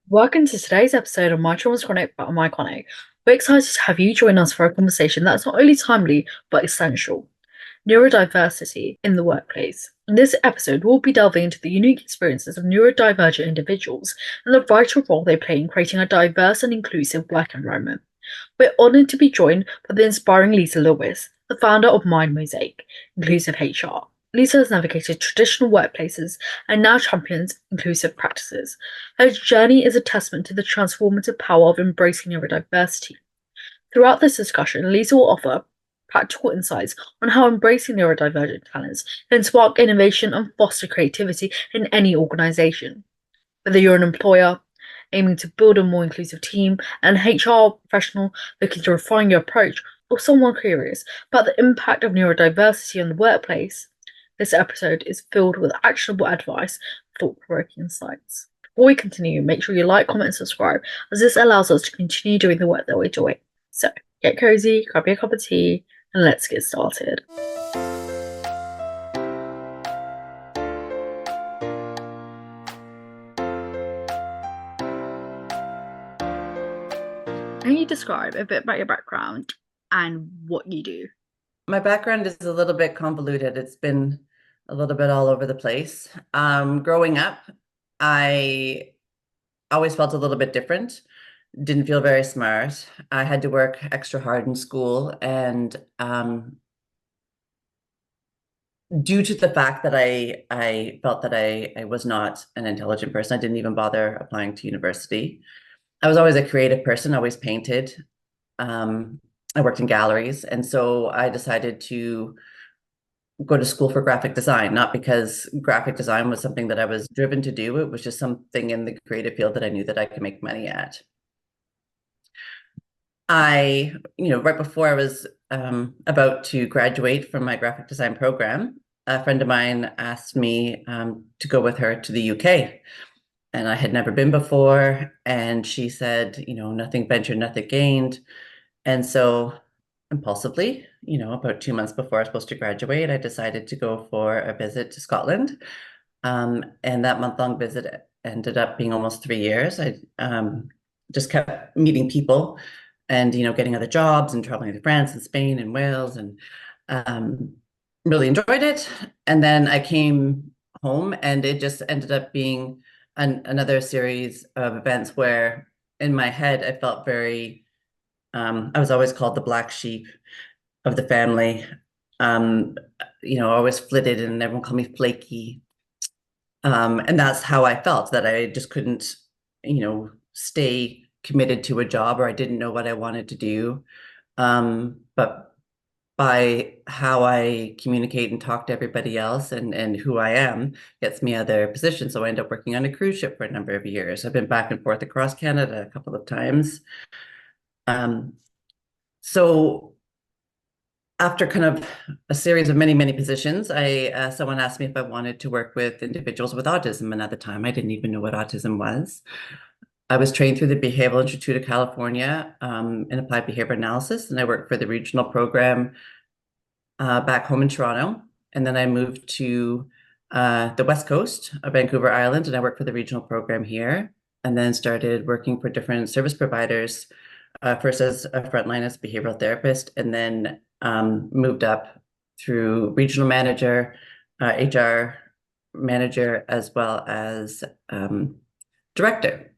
Welcome to today's episode of My Trauma's Chronic but I'm Iconic. We're excited to have you join us for a conversation that's not only timely but essential. Neurodiversity in the workplace. In this episode, we'll be delving into the unique experiences of neurodivergent individuals and the vital role they play in creating a diverse and inclusive work environment. We're honoured to be joined by the inspiring Lisa Lewis, the founder of MindMosaic Inclusive HR. Lisa has navigated traditional workplaces and now champions inclusive practices. Her journey is a testament to the transformative power of embracing neurodiversity. Throughout this discussion, Lisa will offer practical insights on how embracing neurodivergent talents can spark innovation and foster creativity in any organization. Whether you're an employer aiming to build a more inclusive team, an HR professional looking to refine your approach, or someone curious about the impact of neurodiversity on the workplace, this episode is filled with actionable advice, thought-provoking insights. Before we continue, make sure you like, comment, and subscribe, as this allows us to continue doing the work that we're doing. So, get cozy, grab your cup of tea, and let's get started. Can you describe a bit about your background and what you do? My background is a little bit convoluted. It's been a little bit all over the place. Growing up, I always felt a little bit different, didn't feel very smart. I had to work extra hard in school, and due to the fact that I felt that I was not an intelligent person, I didn't even bother applying to university. I was always a creative person, always painted. I worked in galleries, and so I decided to go to school for graphic design, not because graphic design was something that I was driven to do. It was just something in the creative field that I knew that I could make money at. Right before I was about to graduate from my graphic design program, a friend of mine asked me to go with her to the UK. And I had never been before. And she said, nothing ventured, nothing gained. And so impulsively, about 2 months before I was supposed to graduate, I decided to go for a visit to Scotland. And that month-long visit ended up being almost 3 years. I just kept meeting people and, getting other jobs and traveling to France and Spain and Wales, and really enjoyed it. And then I came home, and it just ended up being another series of events where in my head, I felt very I was always called the black sheep of the family. Always flitted, and everyone called me flaky. And that's how I felt, that I just couldn't, stay committed to a job, or I didn't know what I wanted to do. But by how I communicate and talk to everybody else, and who I am gets me other positions. So I end up working on a cruise ship for a number of years. I've been back and forth across Canada a couple of times. So after kind of a series of many, many positions, someone asked me if I wanted to work with individuals with autism. And at the time, I didn't even know what autism was. I was trained through the Behavioral Institute of California in applied behavior analysis, and I worked for the regional program back home in Toronto. And then I moved to the West Coast of Vancouver Island, and I worked for the regional program here, and then started working for different service providers, first as a frontline as a behavioral therapist, and then moved up through regional manager, HR manager, as well as director.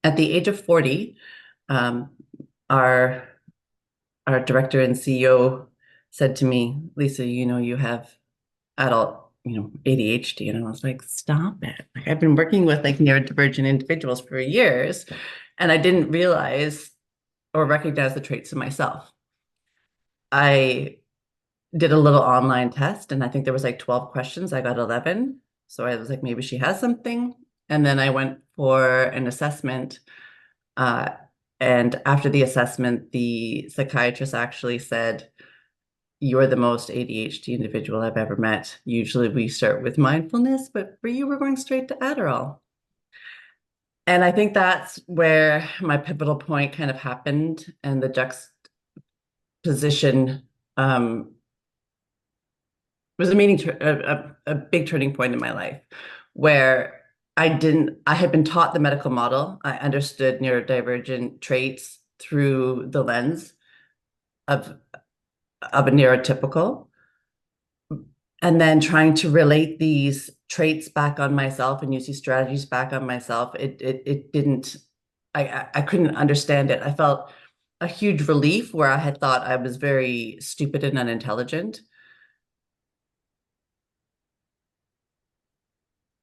At the age of 40, our director and CEO said to me, Lisa, you have adult, ADHD. And I was like, stop it. Like, I've been working with neurodivergent individuals for years, and I didn't realize or recognize the traits in myself. I did a little online test, and I think there was 12 questions. I got 11. So I was like, maybe she has something. And then I went for an assessment. And after the assessment, the psychiatrist actually said, you're the most ADHD individual I've ever met. Usually we start with mindfulness, but for you, we're going straight to Adderall. And I think that's where my pivotal point kind of happened, and the juxtaposition was a big turning point in my life, where I had been taught the medical model. I understood neurodivergent traits through the lens of a neurotypical, and then trying to relate these traits back on myself and use these strategies back on myself. It didn't, I couldn't understand it. I felt a huge relief where I had thought I was very stupid and unintelligent.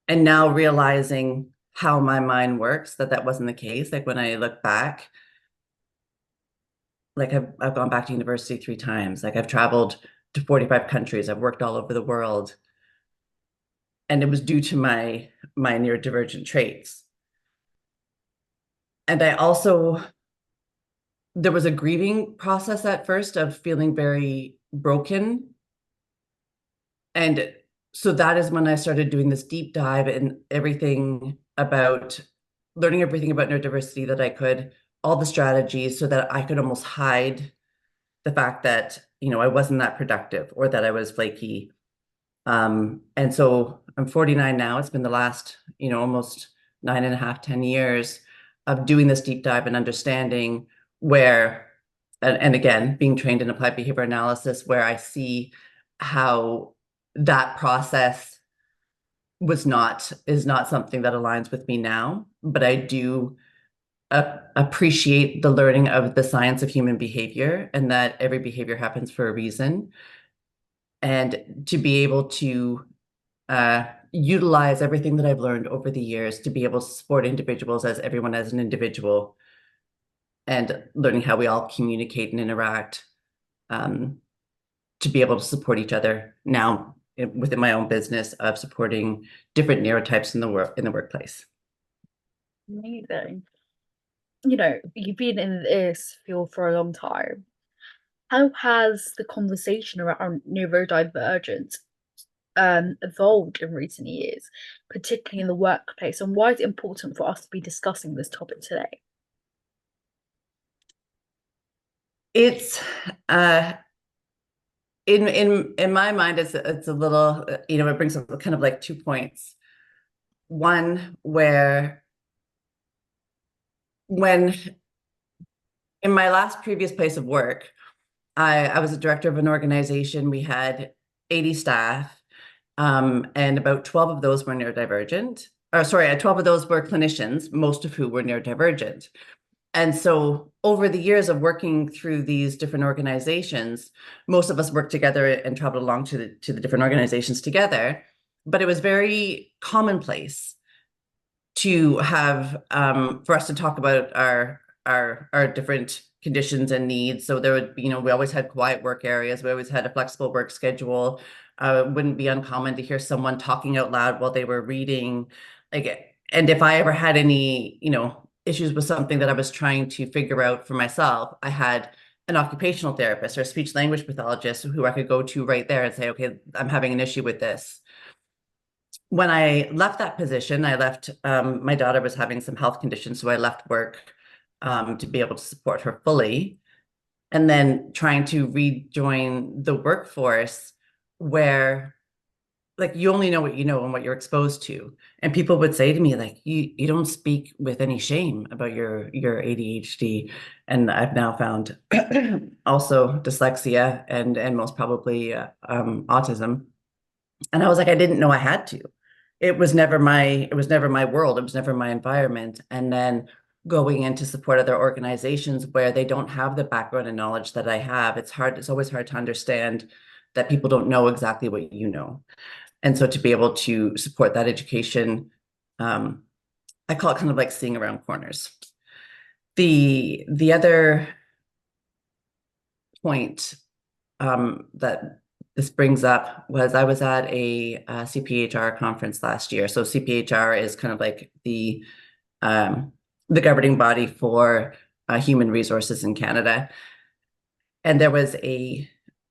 And now realizing how my mind works, that wasn't the case. Like when I look back, like I've gone back to university 3 times. Like I've traveled to 45 countries. I've worked all over the world. And it was due to my neurodivergent traits. And I also, there was a grieving process at first of feeling very broken. And so that is when I started doing this deep dive in learning everything about neurodiversity that I could, all the strategies so that I could almost hide the fact that, I wasn't that productive or that I was flaky. And so I'm 49 now. It's been the last, almost 9.5, 10 years of doing this deep dive and understanding and again, being trained in applied behavior analysis, where I see how that process is not something that aligns with me now, but I do appreciate the learning of the science of human behavior and that every behavior happens for a reason. And to be able to utilize everything that I've learned over the years to be able to support individuals as everyone as an individual and learning how we all communicate and interact, to be able to support each other now within my own business of supporting different neurotypes in the workplace. Amazing. You've been in this field for a long time. How has the conversation around neurodivergence evolved in recent years, particularly in the workplace, and why is it important for us to be discussing this topic today? It's in my mind, it's a little, it brings up kind of like 2 points. One, where when in my last previous place of work, I was a director of an organization. We had 80 staff, and about 12 of those were neurodivergent. Or sorry, 12 of those were clinicians, most of who were neurodivergent. And so over the years of working through these different organizations, most of us worked together and traveled along to the different organizations together. But it was very commonplace to have for us to talk about our different conditions and needs. So there would be, we always had quiet work areas. We always had a flexible work schedule. It wouldn't be uncommon to hear someone talking out loud while they were reading. And if I ever had any, issues with something that I was trying to figure out for myself, I had an occupational therapist or a speech language pathologist who I could go to right there and say, okay, I'm having an issue with this. When I left that position, my daughter was having some health conditions, so I left work to be able to support her fully. And then trying to rejoin the workforce where like you only know what you know and what you're exposed to. And people would say to me, like, you don't speak with any shame about your ADHD. And I've now found also dyslexia and most probably autism. And I was like, I didn't know I had to. It was never my world. It was never my environment. And then going in to support other organizations where they don't have the background and knowledge that I have, it's always hard to understand that people don't know exactly what you know. And so to be able to support that education, I call it kind of like seeing around corners. The other point that this brings up was I was at a CPHR conference last year. So CPHR is kind of like the governing body for human resources in Canada. And there was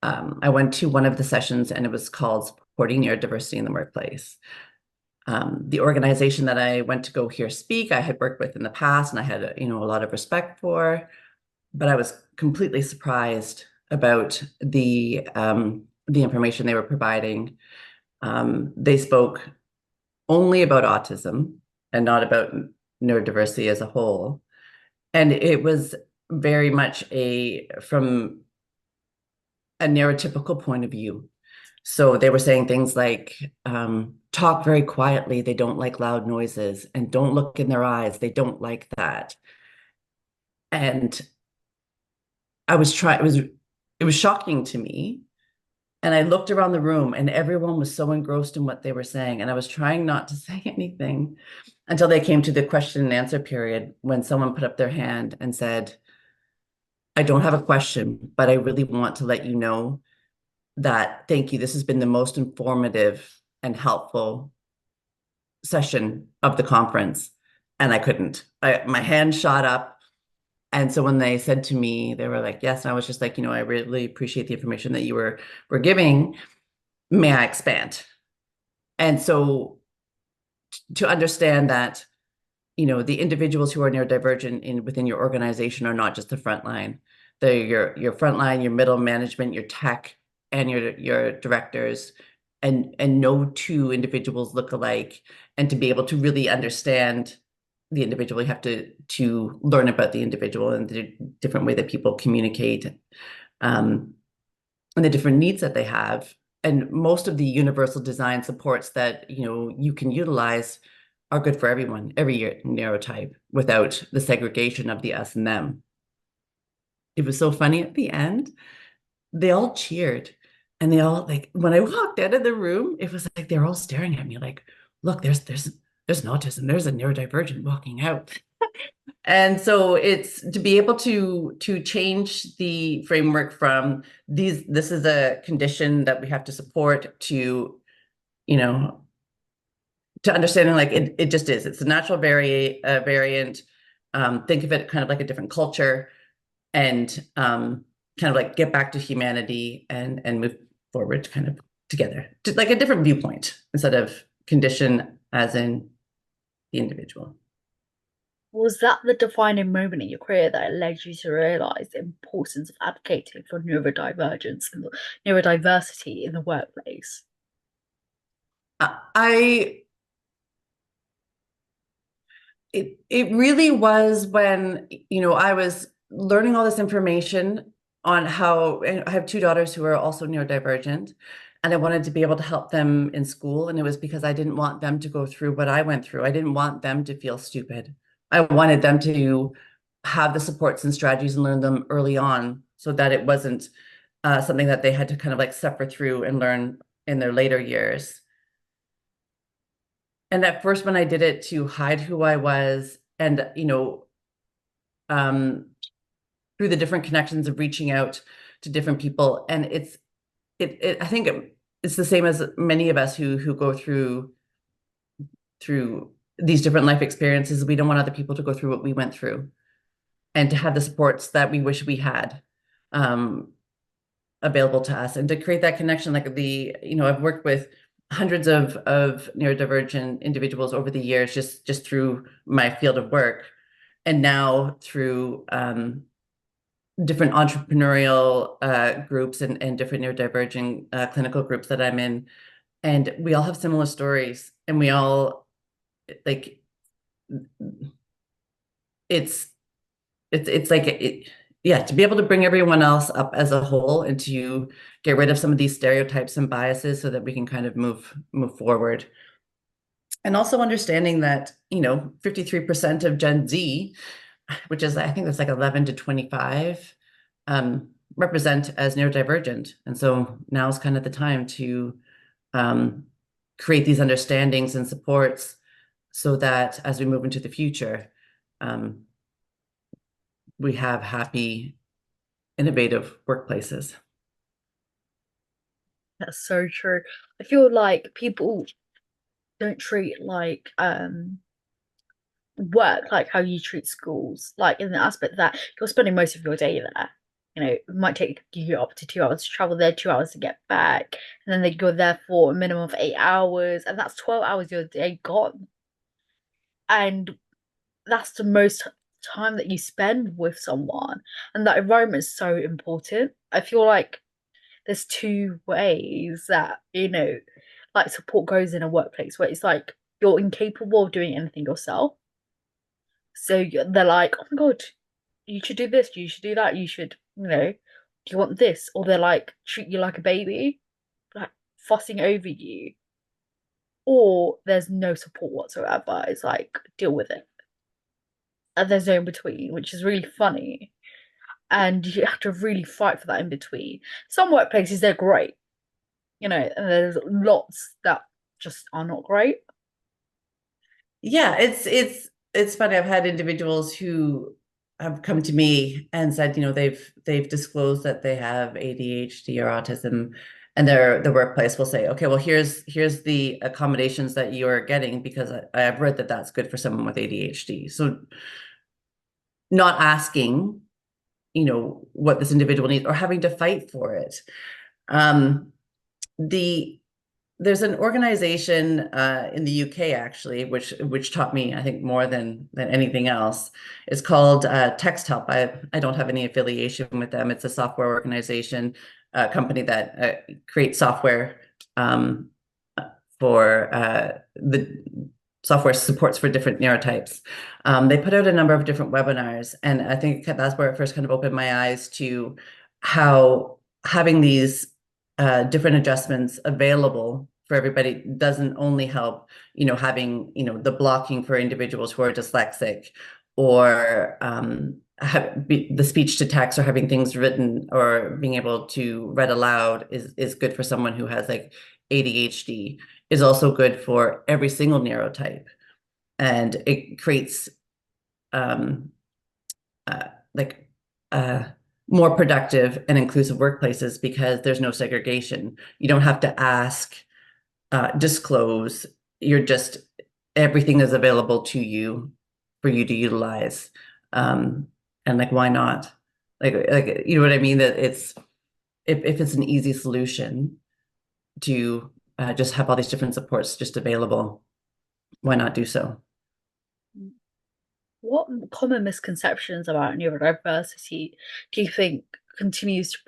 I went to one of the sessions and it was called Supporting Neurodiversity in the Workplace. The organization that I went to go hear speak, I had worked with in the past and I had, a lot of respect for, but I was completely surprised about the information they were providing. They spoke only about autism. and not about neurodiversity as a whole. And it was very much from a neurotypical point of view. So they were saying things like, talk very quietly, they don't like loud noises, and don't look in their eyes, they don't like that. And it was shocking to me. And I looked around the room and everyone was so engrossed in what they were saying. And I was trying not to say anything until they came to the question and answer period when someone put up their hand and said, I don't have a question, but I really want to let you know that thank you. This has been the most informative and helpful session of the conference. And I couldn't. My hand shot up. And so when they said to me, they were like, yes. And I was just like, I really appreciate the information that you were giving. May I expand? And so to understand that, the individuals who are neurodivergent within your organization are not just the front line. They're your front line, your middle management, your tech, and your directors, and no two individuals look alike. And to be able to really understand the individual, you have to learn about the individual and the different way that people communicate, and the different needs that they have. And most of the universal design supports that you can utilize are good for everyone, every neurotype, without the segregation of the us and them. It was so funny at the end. They all cheered, and they all, like, when I walked out of the room, it was like they're all staring at me like, look, there's an autism, there's a neurodivergent walking out. And so it's to be able to change the framework from this is a condition that we have to support to, to understanding like it just is. It's a natural variant. Think of it kind of like a different culture, and kind of like get back to humanity and move forward kind of together, to like a different viewpoint instead of condition as in the individual. Was that the defining moment in your career that led you to realize the importance of advocating for neurodiversity in the workplace? I it really was when I was learning all this information on how I have two daughters who are also neurodivergent, and I wanted to be able to help them in school. And it was because I didn't want them to go through what I went through. I didn't want them to feel stupid. I wanted them to have the supports and strategies and learn them early on, so that it wasn't something that they had to kind of like suffer through and learn in their later years. And at first, when I did it to hide who I was, and um, through the different connections of reaching out to different people, and I think it's the same as many of us who go through these different life experiences. We don't want other people to go through what we went through, and to have the supports that we wish we had available to us, and to create that connection. Like I've worked with hundreds of neurodivergent individuals over the years, just through my field of work, and now through different entrepreneurial groups and different neurodivergent clinical groups that I'm in. And we all have similar stories, and we all like it's like yeah, to be able to bring everyone else up as a whole and to get rid of some of these stereotypes and biases so that we can kind of move forward. And also understanding that 53% of Gen Z, which is, I think that's like 11 to 25, represent as neurodivergent. And so now is kind of the time to create these understandings and supports, so that as we move into the future, we have happy, innovative workplaces. That's so true. I feel like people don't treat like work like how you treat schools, like in the aspect that you're spending most of your day there. It might take you up to 2 hours to travel there, 2 hours to get back, and then they go there for a minimum of 8 hours, and that's 12 hours of your day gone. And that's the most time that you spend with someone, and that environment is so important. I feel like there's two ways that like support goes in a workplace, where it's like you're incapable of doing anything yourself. So they're like, oh my God, you should do this, you should do that, you should, do you want this? Or they're like, treat you like a baby, like fussing over you. Or there's no support whatsoever. It's like, deal with it. And there's no in between, which is really funny. And you have to really fight for that in between. Some workplaces, they're great, and there's lots that just are not great. Yeah, it's funny. I've had individuals who have come to me and said, they've disclosed that they have ADHD or autism, and the workplace will say, okay, well, here's the accommodations that you're getting because I've read that that's good for someone with ADHD. So not asking, what this individual needs or having to fight for it. There's an organization in the UK actually, which taught me, I think, more than anything else. It's called Text Help. I don't have any affiliation with them. It's a software organization, a company that creates software for the software supports for different neurotypes. They put out a number of different webinars, and I think that's where it first kind of opened my eyes to how having these different adjustments available for everybody doesn't only help, having, the blocking for individuals who are dyslexic or the speech to text or having things written or being able to read aloud is good for someone who has like ADHD, is also good for every single neurotype. And it creates like more productive and inclusive workplaces because there's no segregation. You don't have to ask, disclose. Everything is available to you for you to utilize. And like, why not? Like, you know what I mean? That if it's an easy solution to just have all these different supports just available, why not do so? What common misconceptions about neurodiversity do you think continues to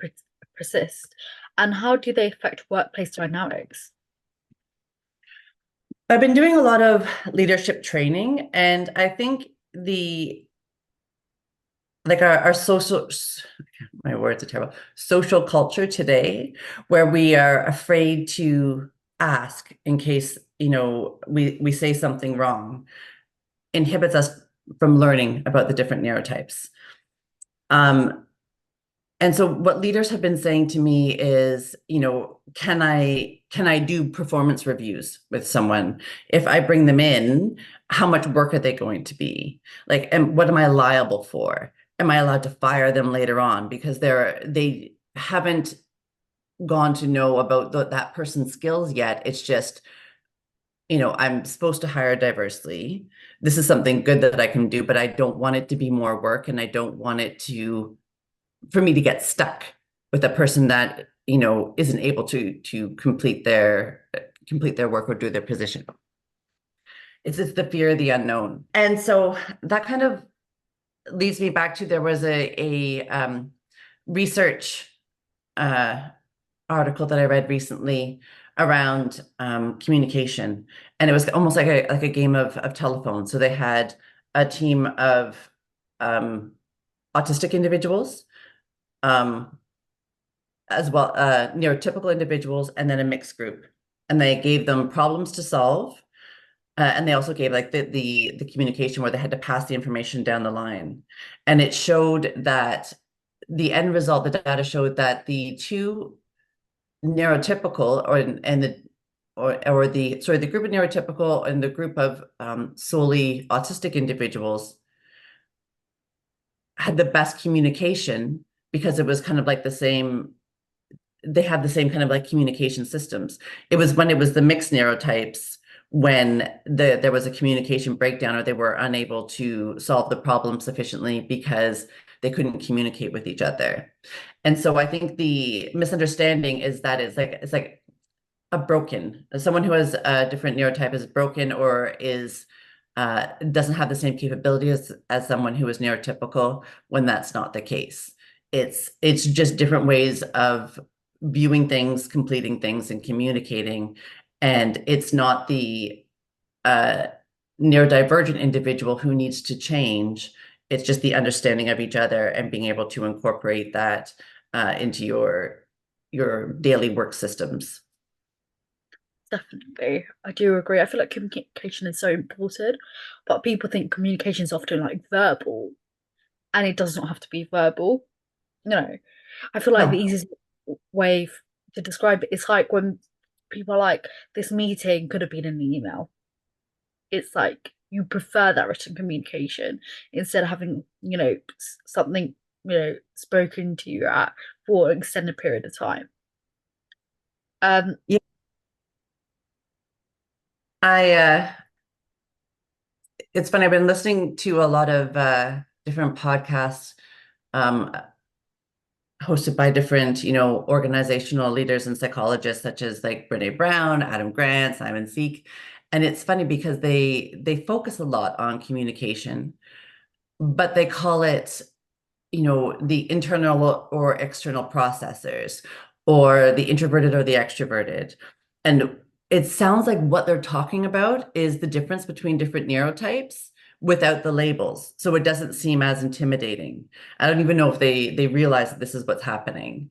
persist, and how do they affect workplace dynamics? I've been doing a lot of leadership training, and I think our social, my words are terrible, social culture today, where we are afraid to ask in case, we say something wrong, inhibits us from learning about the different neurotypes. And so what leaders have been saying to me is, can I do performance reviews with someone? If I bring them in, how much work are they going to be? Like, and what am I liable for? Am I allowed to fire them later on because they haven't gone to know about that person's skills yet? It's just, I'm supposed to hire diversely. This is something good that I can do, but I don't want it to be more work, and I don't want it for me to get stuck with a person that isn't able to complete their work or do their position. It's just the fear of the unknown. And so that kind of leads me back to, there was a research article that I read recently around communication, and it was almost like a game of telephone. So they had a team of autistic individuals, as well, neurotypical individuals, and then a mixed group. And they gave them problems to solve. And they also gave like the communication where they had to pass the information down the line. And it showed that the end result, the data showed that the two neurotypical the group of neurotypical and the group of solely autistic individuals had the best communication because it was kind of like they had the same kind of like communication systems. It was when it was the mixed neurotypes when there was a communication breakdown, or they were unable to solve the problem sufficiently because they couldn't communicate with each other. And so I think the misunderstanding is that it's like someone who has a different neurotype is broken or doesn't have the same capability as someone who is neurotypical, when that's not the case. It's just different ways of viewing things, completing things, and communicating. And it's not the a neurodivergent individual who needs to change. It's just the understanding of each other and being able to incorporate that into your daily work systems. Definitely. I do agree. I feel like communication is so important, but people think communication is often like verbal, and it does not have to be verbal. No. I feel like the No. easiest way to describe it is like when people are like, this meeting could have been an email. It's like you prefer that written communication instead of having, something, spoken to you at for an extended period of time. Um, Yeah, I it's funny. I've been listening to a lot of different podcasts um, hosted by different, organizational leaders and psychologists such as like Brene Brown, Adam Grant, Simon Sinek. And it's funny because they focus a lot on communication, but they call it, the internal or external processors, or the introverted or the extroverted. And it sounds like what they're talking about is the difference between different neurotypes without the labels. So it doesn't seem as intimidating. I don't even know if they realize that this is what's happening.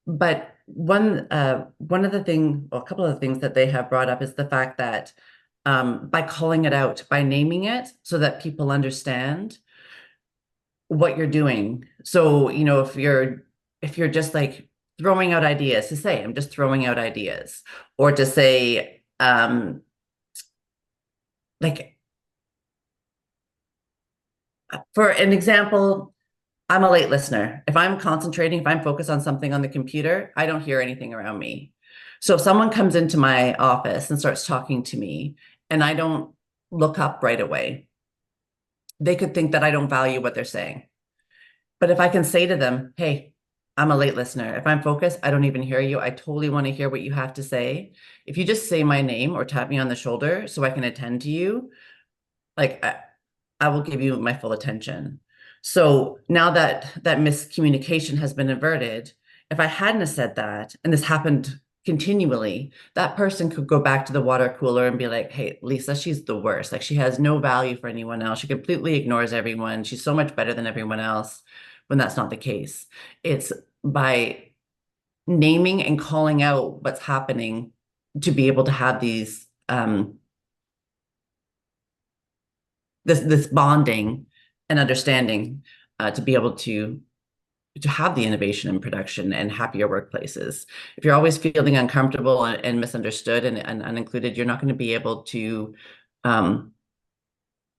But one of the thing, or a couple of the things that they have brought up is the fact that by calling it out, by naming it so that people understand what you're doing. So, if you're just like throwing out ideas, to say, I'm just throwing out ideas, or to say, like, for an example, I'm a late listener. If I'm concentrating, if I'm focused on something on the computer, I don't hear anything around me. So if someone comes into my office and starts talking to me and I don't look up right away, they could think that I don't value what they're saying. But if I can say to them, hey, I'm a late listener. If I'm focused, I don't even hear you. I totally want to hear what you have to say. If you just say my name or tap me on the shoulder so I can attend to you, like I will give you my full attention. So now that that miscommunication has been averted, if I hadn't have said that, and this happened continually, that person could go back to the water cooler and be like, hey, Lisa, she's the worst. Like, she has no value for anyone else. She completely ignores everyone. She's so much better than everyone else, when that's not the case. It's by naming and calling out what's happening to be able to have these this bonding and understanding, to be able to have the innovation in production and happier workplaces. If you're always feeling uncomfortable and misunderstood and unincluded, you're not going to be able um,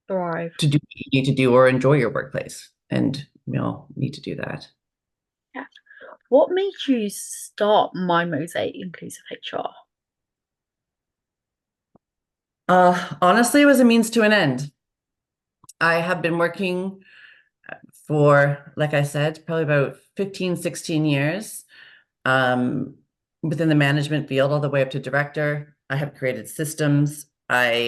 thrive. to do what you need to do or enjoy your workplace. And we all need to do that. Yeah. What made you start MindMosaic Inclusive HR? Honestly, it was a means to an end. I have been working for, like I said, probably about 15, 16 years, um, within the management field, all the way up to director. I have created systems. Um,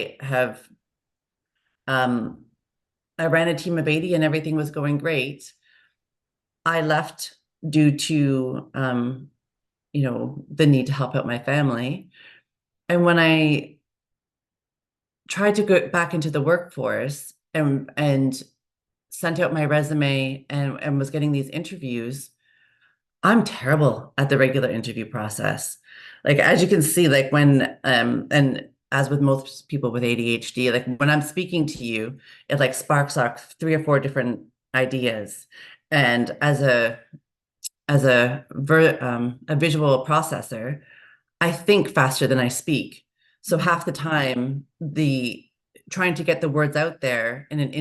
I ran a team of 80 and everything was going great. I left due to, the need to help out my family. And when I tried to go back into the workforce and sent out my resume and was getting these interviews, I'm terrible at the regular interview process. Like, as you can see, like when and as with most people with ADHD, like when I'm speaking to you, it like sparks off three or four different ideas. And as a visual processor, I think faster than I speak. So half the time, the trying to get the words out there in an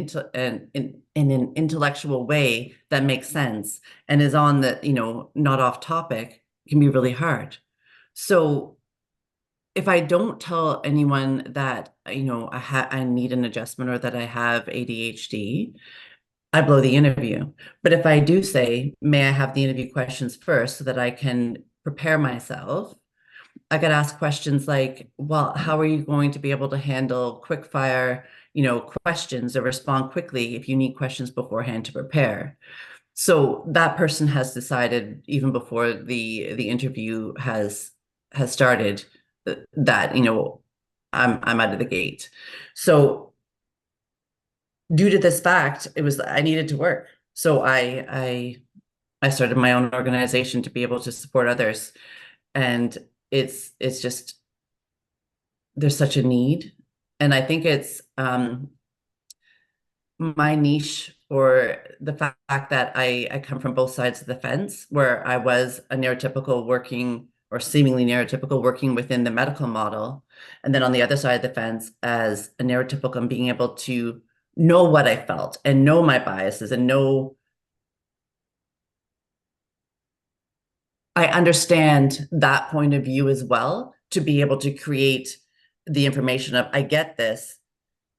intellectual way that makes sense and is on the, not off topic, can be really hard. So if I don't tell anyone that, I need an adjustment or that I have ADHD, I blow the interview. But if I do say, may I have the interview questions first so that I can prepare myself, I got asked questions like, well, how are you going to be able to handle quick fire, questions or respond quickly if you need questions beforehand to prepare? So that person has decided even before the interview has started, that, I'm out of the gate. So due to this fact, I needed to work. So I started my own organization to be able to support others. And it's just there's such a need. And I think it's my niche, or the fact that I come from both sides of the fence, where I was a neurotypical working, or seemingly neurotypical working within the medical model. And then on the other side of the fence as a neurotypical and being able to know what I felt and know my biases and know I understand that point of view as well, to be able to create the information of, I get this.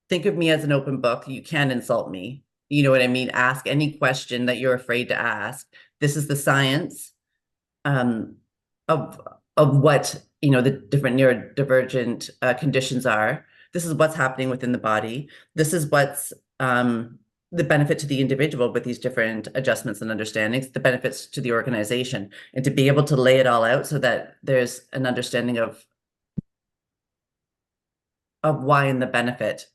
Think of me as an open book. You can insult me. You know what I mean? Ask any question that you're afraid to ask. This is the science um, of what, the different neurodivergent conditions are. This is what's happening within the body. This is what's the benefit to the individual with these different adjustments and understandings, the benefits to the organization, and to be able to lay it all out so that there's an understanding of why and the benefit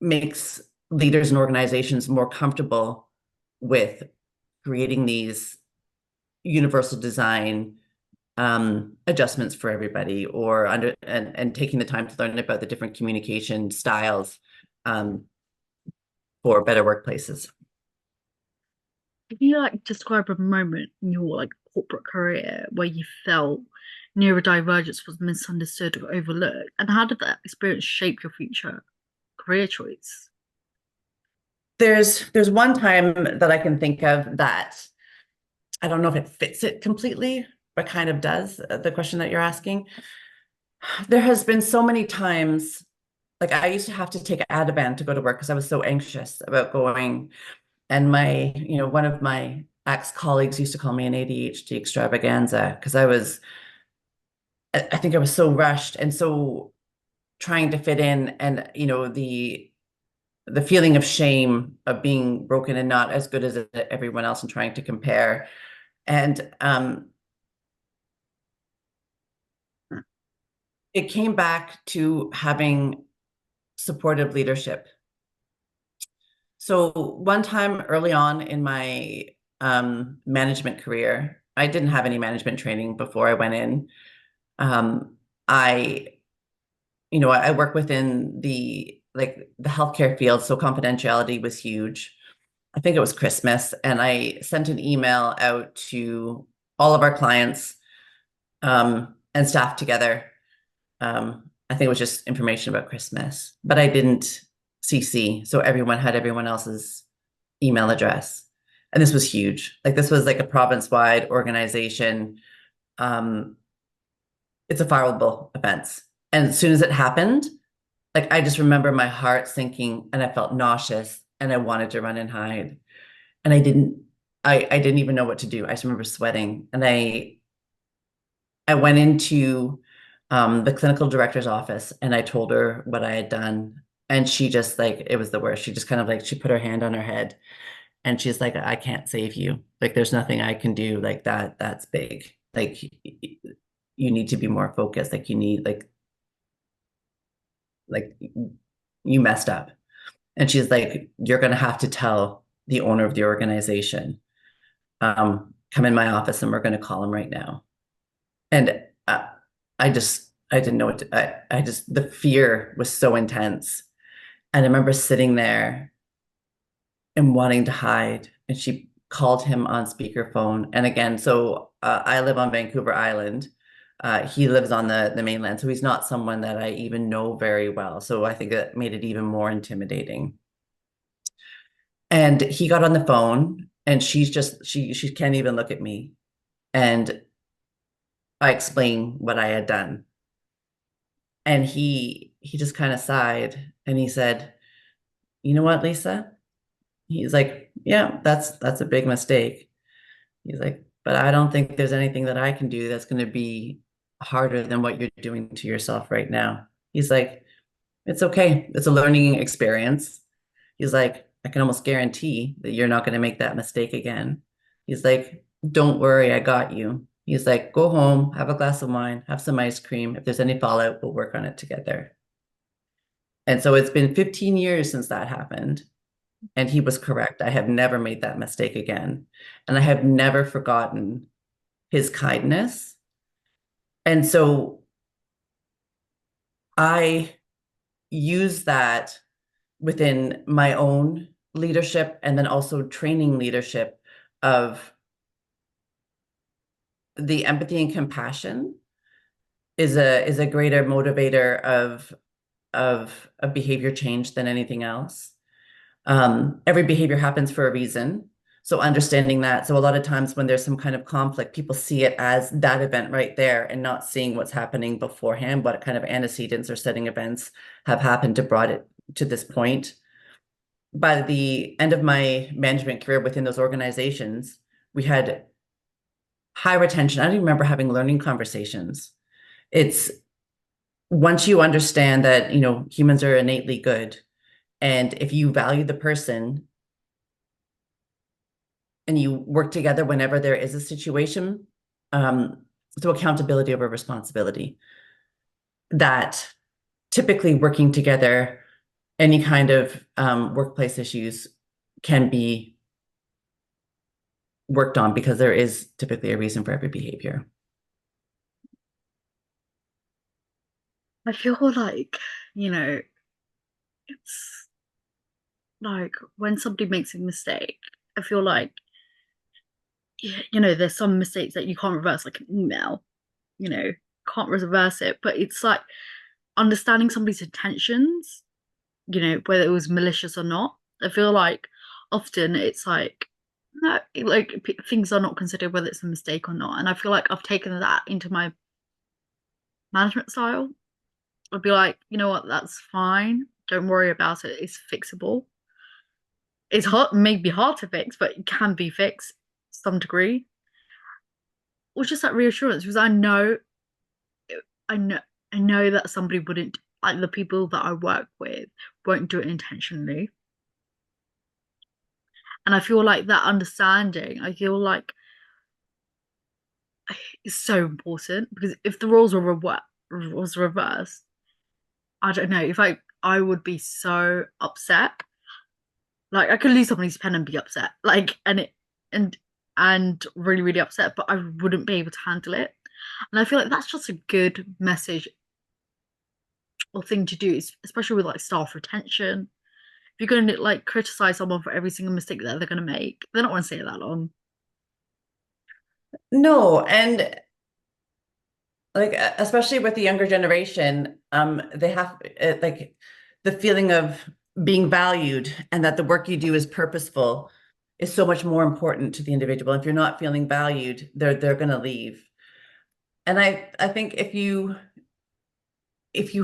makes leaders and organizations more comfortable with creating these universal design adjustments for everybody, or and taking the time to learn about the different communication styles for better workplaces. Can you describe a moment in your corporate career where you felt neurodivergence was misunderstood or overlooked, and how did that experience shape your future career choice? There's one time that I can think of that I don't know if it fits it completely, but kind of does, the question that you're asking. There has been so many times, like I used to have to take Ativan to go to work because I was so anxious about going. And one of my ex-colleagues used to call me an ADHD extravaganza because I think I was so rushed and so trying to fit in, and the feeling of shame of being broken and not as good as everyone else and trying to compare. And it came back to having supportive leadership. So one time early on in my management career, I didn't have any management training before I went in. I work within the healthcare field, so confidentiality was huge. I think it was Christmas, and I sent an email out to all of our clients and staff together. I think it was just information about Christmas, but I didn't CC, so everyone had everyone else's email address. And this was huge. This was a province-wide organization. It's a fireable offense. And as soon as it happened, I just remember my heart sinking, and I felt nauseous, and I wanted to run and hide. And I didn't even know what to do. I just remember sweating. And I went into the clinical director's office, and I told her what I had done. And she just it was the worst. She just kind of she put her hand on her head, and she's like, I can't save you. There's nothing I can do that. That's big. You need to be more focused. You need you messed up. And she's like, you're going to have to tell the owner of the organization, come in my office and we're going to call him right now. And I didn't know what the fear was so intense. And I remember sitting there and wanting to hide. And she called him on speakerphone. And again, so I live on Vancouver Island. He lives on the mainland, so he's not someone that I even know very well. So I think that made it even more intimidating. And he got on the phone, and she can't even look at me. And I explained what I had done. And he just kind of sighed, and he said, you know what, Lisa? He's like, yeah, that's a big mistake. He's like, but I don't think there's anything that I can do that's going to be harder than what you're doing to yourself right now. He's like, it's okay. It's a learning experience. He's like, I can almost guarantee that you're not going to make that mistake again. He's like, don't worry, I got you. He's like, go home, have a glass of wine, have some ice cream. If there's any fallout, we'll work on it together. And so it's been 15 years since that happened. And he was correct. I have never made that mistake again. And I have never forgotten his kindness. And so I use that within my own leadership and then also training leadership of the empathy and compassion is a greater motivator of behavior change than anything else. Every behavior happens for a reason. So understanding that. So a lot of times when there's some kind of conflict, people see it as that event right there and not seeing what's happening beforehand, what kind of antecedents or setting events have happened to brought it to this point. By the end of my management career within those organizations, we had high retention. I don't even remember having learning conversations. It's once you understand that, humans are innately good, and if you value the person and you work together whenever there is a situation, so accountability over responsibility, that typically working together, any kind of workplace issues can be worked on because there is typically a reason for every behavior. I feel like, it's like when somebody makes a mistake, I feel like, there's some mistakes that you can't reverse, like an email, can't reverse it. But it's like understanding somebody's intentions, whether it was malicious or not. I feel like often it's like, no, like things are not considered whether it's a mistake or not. And I feel like I've taken that into my management style. I'd be like, you know what, that's fine. Don't worry about it. It's fixable. It's hard, maybe hard to fix, but it can be fixed to some degree. Or just that reassurance because I know, I know that somebody wouldn't, like the people that I work with, won't do it intentionally. And I feel like that understanding, I feel like is so important because if the roles were was reversed, I don't know if I would be so upset. Like I could lose somebody's pen and be upset, like and and really really upset, but I wouldn't be able to handle it. And I feel like that's just a good message or thing to do, especially with like staff retention. If you're going to like criticize someone for every single mistake that they're going to make, they're not going to stay that long. No, and like especially with the younger generation, they have like the feeling of being valued and that the work you do is purposeful is so much more important to the individual. If you're not feeling valued, they're going to leave. And I think if you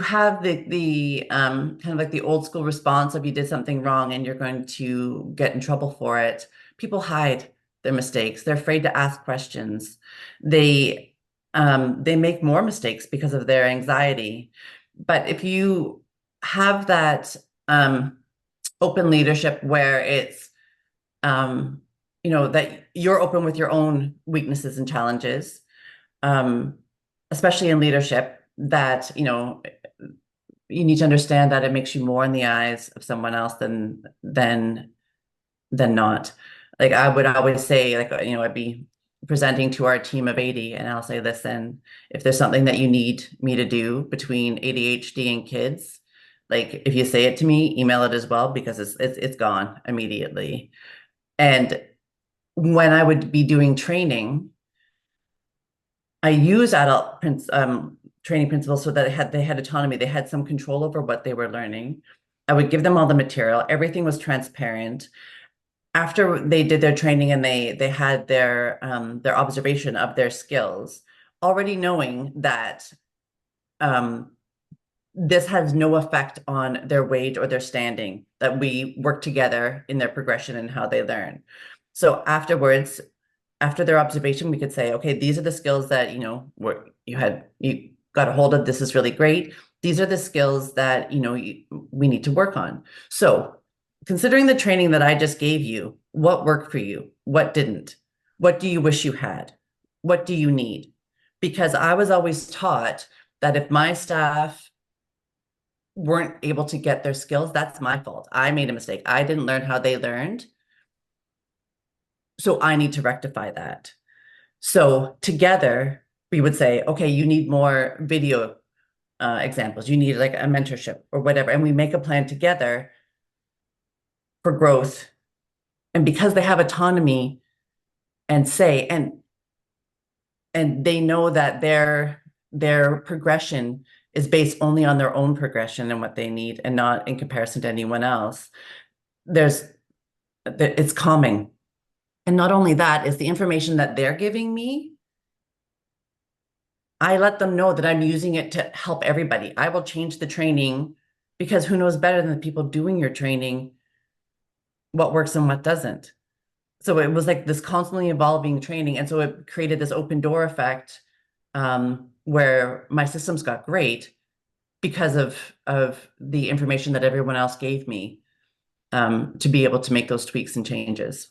have the kind of like the old school response of you did something wrong and you're going to get in trouble for it, people hide their mistakes. They're afraid to ask questions. They make more mistakes because of their anxiety. But if you have that open leadership where it's that you're open with your own weaknesses and challenges, especially in leadership, that you need to understand that it makes you more in the eyes of someone else than not. Like I would always say, like, I'd be presenting to our team of 80 and I'll say, listen, if there's something that you need me to do between ADHD and kids, like if you say it to me, email it as well because it's gone immediately. And when I would be doing training, I use adult training principles so that they had autonomy. They had some control over what they were learning. I would give them all the material. Everything was transparent. After they did their training and they had their observation of their skills, already knowing that this has no effect on their wage or their standing, that we work together in their progression and how they learn. So afterwards, after their observation, we could say, okay, these are the skills that, you got a hold of. This is really great. These are the skills that, we need to work on. So considering the training that I just gave you, what worked for you? What didn't? What do you wish you had? what do you need? Because I was always taught that if my staff weren't able to get their skills, that's my fault. I made a mistake. I didn't learn how they learned. So I need to rectify that. So together, we would say, okay, you need more video examples. You need like a mentorship or whatever. And we make a plan together for growth. And because they have autonomy and say, and they know that their progression is based only on their own progression and what they need and not in comparison to anyone else, it's calming. And not only that, is the information that they're giving me, I let them know that I'm using it to help everybody. I will change the training because who knows better than the people doing your training what works and what doesn't. So it was like this constantly evolving training. And so it created this open door effect where my systems got great because of the information that everyone else gave me to be able to make those tweaks and changes.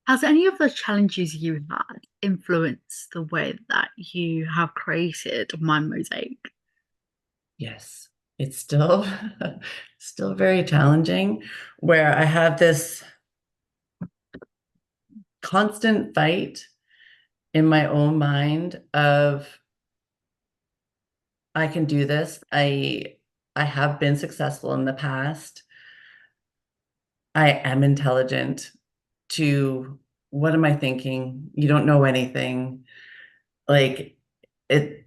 Has any of the challenges you had influenced the way that you have created Mind Mosaic? Yes, it's still still very challenging where I have this constant fight in my own mind of I can do this. I have been successful in the past. I am intelligent. To what am I thinking? You don't know anything. Like it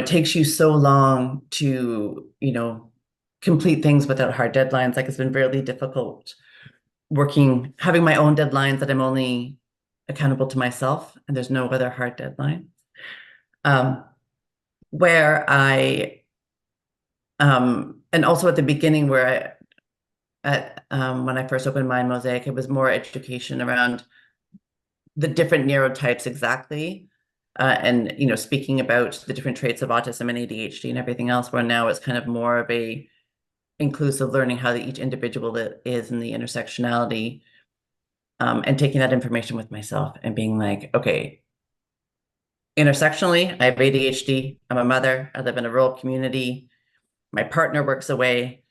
takes you so long to, complete things without hard deadlines. Like it's been really difficult having my own deadlines that I'm only accountable to myself, and there's no other hard deadline. Where I, and also at the beginning where when I first opened MindMosaic, it was more education around the different neurotypes exactly. And speaking about the different traits of autism and ADHD and everything else, where now it's kind of more of a inclusive learning how each individual is in the intersectionality, and taking that information with myself and being like, okay, intersectionally, I have ADHD. I'm a mother. I live in a rural community. My partner works away.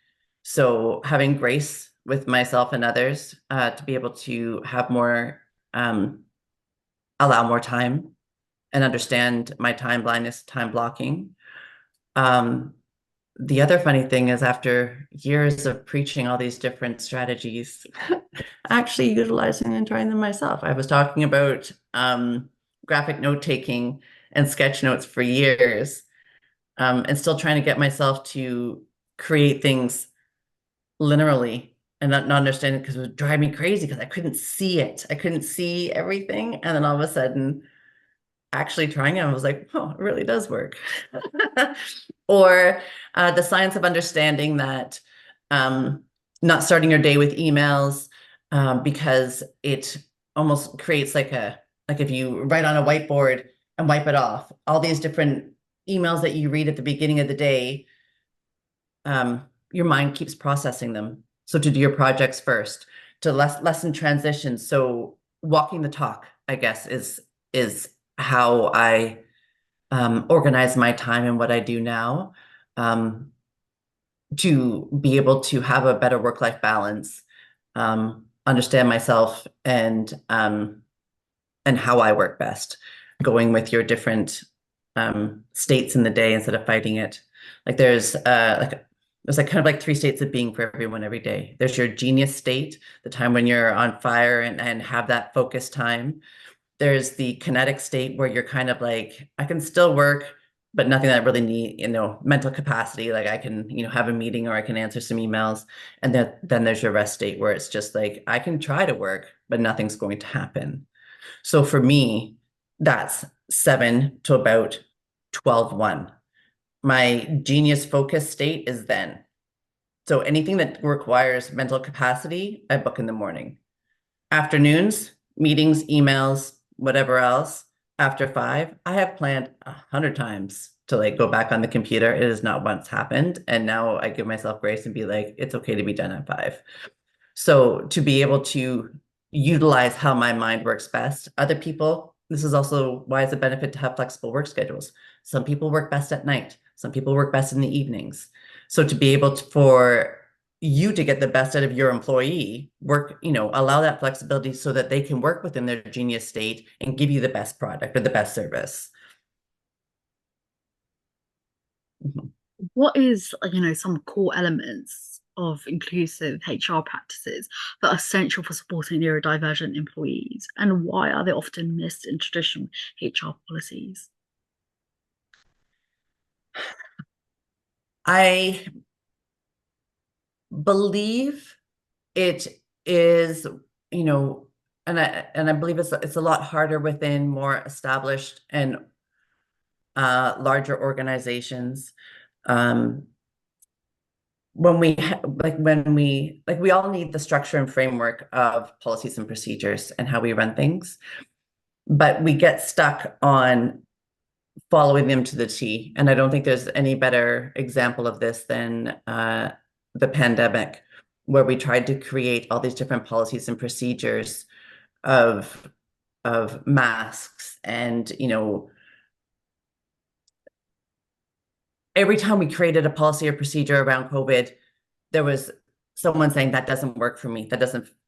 So having grace with myself and others to be able to have more, allow more time and understand my time blindness, time blocking. The other funny thing is after years of preaching all these different strategies, actually utilizing and trying them myself. I was talking about graphic note taking and sketch notes for years, and still trying to get myself to create things linearly and not understanding because it would drive me crazy because I couldn't see it. I couldn't see everything. And then all of a sudden, actually trying it, I was like, oh, it really does work. Or the science of understanding that not starting your day with emails because it almost creates like if you write on a whiteboard and wipe it off, all these different emails that you read at the beginning of the day, your mind keeps processing them. So to do your projects first, to lessen transitions. So walking the talk, I guess, is how I organize my time and what I do now, to be able to have a better work-life balance, understand myself and how I work best, going with your different states in the day instead of fighting it. Like there's kind of like 3 states of being for everyone every day. There's your genius state, the time when you're on fire and have that focus time. There's the kinetic state where you're kind of like, I can still work, but nothing that I really need, mental capacity. Like I can, have a meeting or I can answer some emails. And then there's your rest state where it's just like, I can try to work, but nothing's going to happen. So for me, that's 7 to about 12:1. My genius focus state is then. So anything that requires mental capacity, I book in the morning. Afternoons, meetings, emails, whatever else, after 5, I have planned 100 times to like go back on the computer. It has not once happened. And now I give myself grace and be like, it's okay to be done at 5. So to be able to utilize how my mind works best, other people this is also why it's a benefit to have flexible work schedules. Some people work best at night. Some people work best in the evenings. So to be able to, for you to get the best out of your employee, work, allow that flexibility so that they can work within their genius state and give you the best product or the best service. Mhm. What is, some core elements of inclusive HR practices that are essential for supporting neurodivergent employees, and why are they often missed in traditional HR policies? I believe it is, and I believe it's a lot harder within more established and larger organizations. Um, we all need the structure and framework of policies and procedures and how we run things, but we get stuck on following them to the T. And I don't think there's any better example of this than the pandemic, where we tried to create all these different policies and procedures of masks. And every time we created a policy or procedure around COVID, there was someone saying that doesn't work for me. That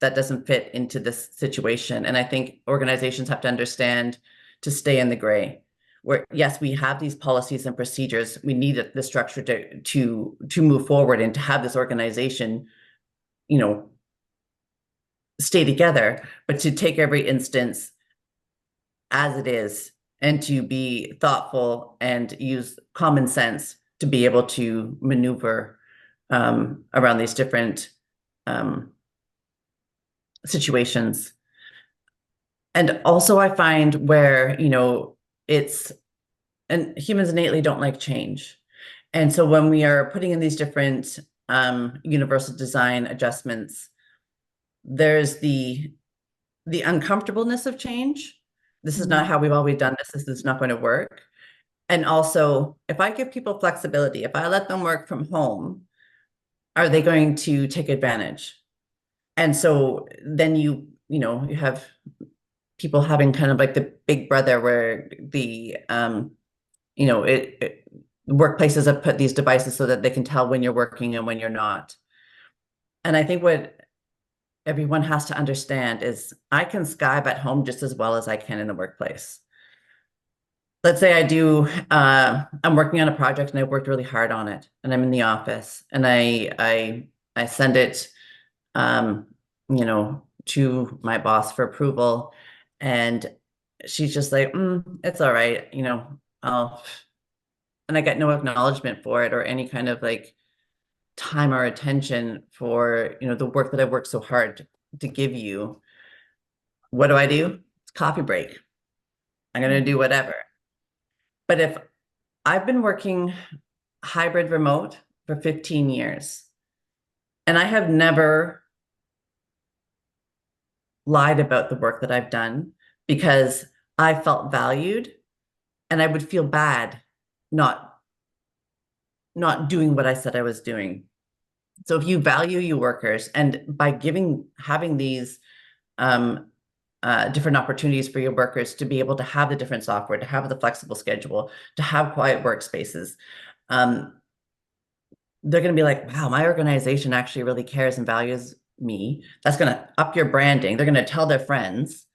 doesn't fit into this situation. And I think organizations have to understand to stay in the gray. Where yes, we have these policies and procedures. We need the structure to move forward and to have this organization, you know, stay together, but to take every instance as it is and to be thoughtful and use common sense to be able to maneuver around these different um, situations. And also, I find where, it's, and humans innately don't like change. And so when we are putting in these different universal design adjustments, there's the uncomfortableness of change. This is not Mm. how we've always done this. This is not going to work. And also, if I give people flexibility, if I let them work from home, are they going to take advantage? And so then you have people having kind of like the big brother where workplaces have put these devices so that they can tell when you're working and when you're not. And I think what everyone has to understand is I can Skype at home just as well as I can in the workplace. Let's say I'm working on a project and I worked really hard on it and I'm in the office and I send it, um, to my boss for approval. And she's just like, it's all right, I'll, and I get no acknowledgement for it or any kind of like time or attention for, the work that I worked so hard to give you. What do? It's coffee break. I'm going to do whatever. But if I've been working hybrid remote for 15 years and I have never lied about the work that I've done because I felt valued and I would feel bad not not doing what I said I was doing. So if you value your workers and by having these different opportunities for your workers to be able to have the different software, to have the flexible schedule, to have quiet workspaces, um, they're going to be like, wow, my organization actually really cares and values me. That's going to up your branding. They're going to tell their friends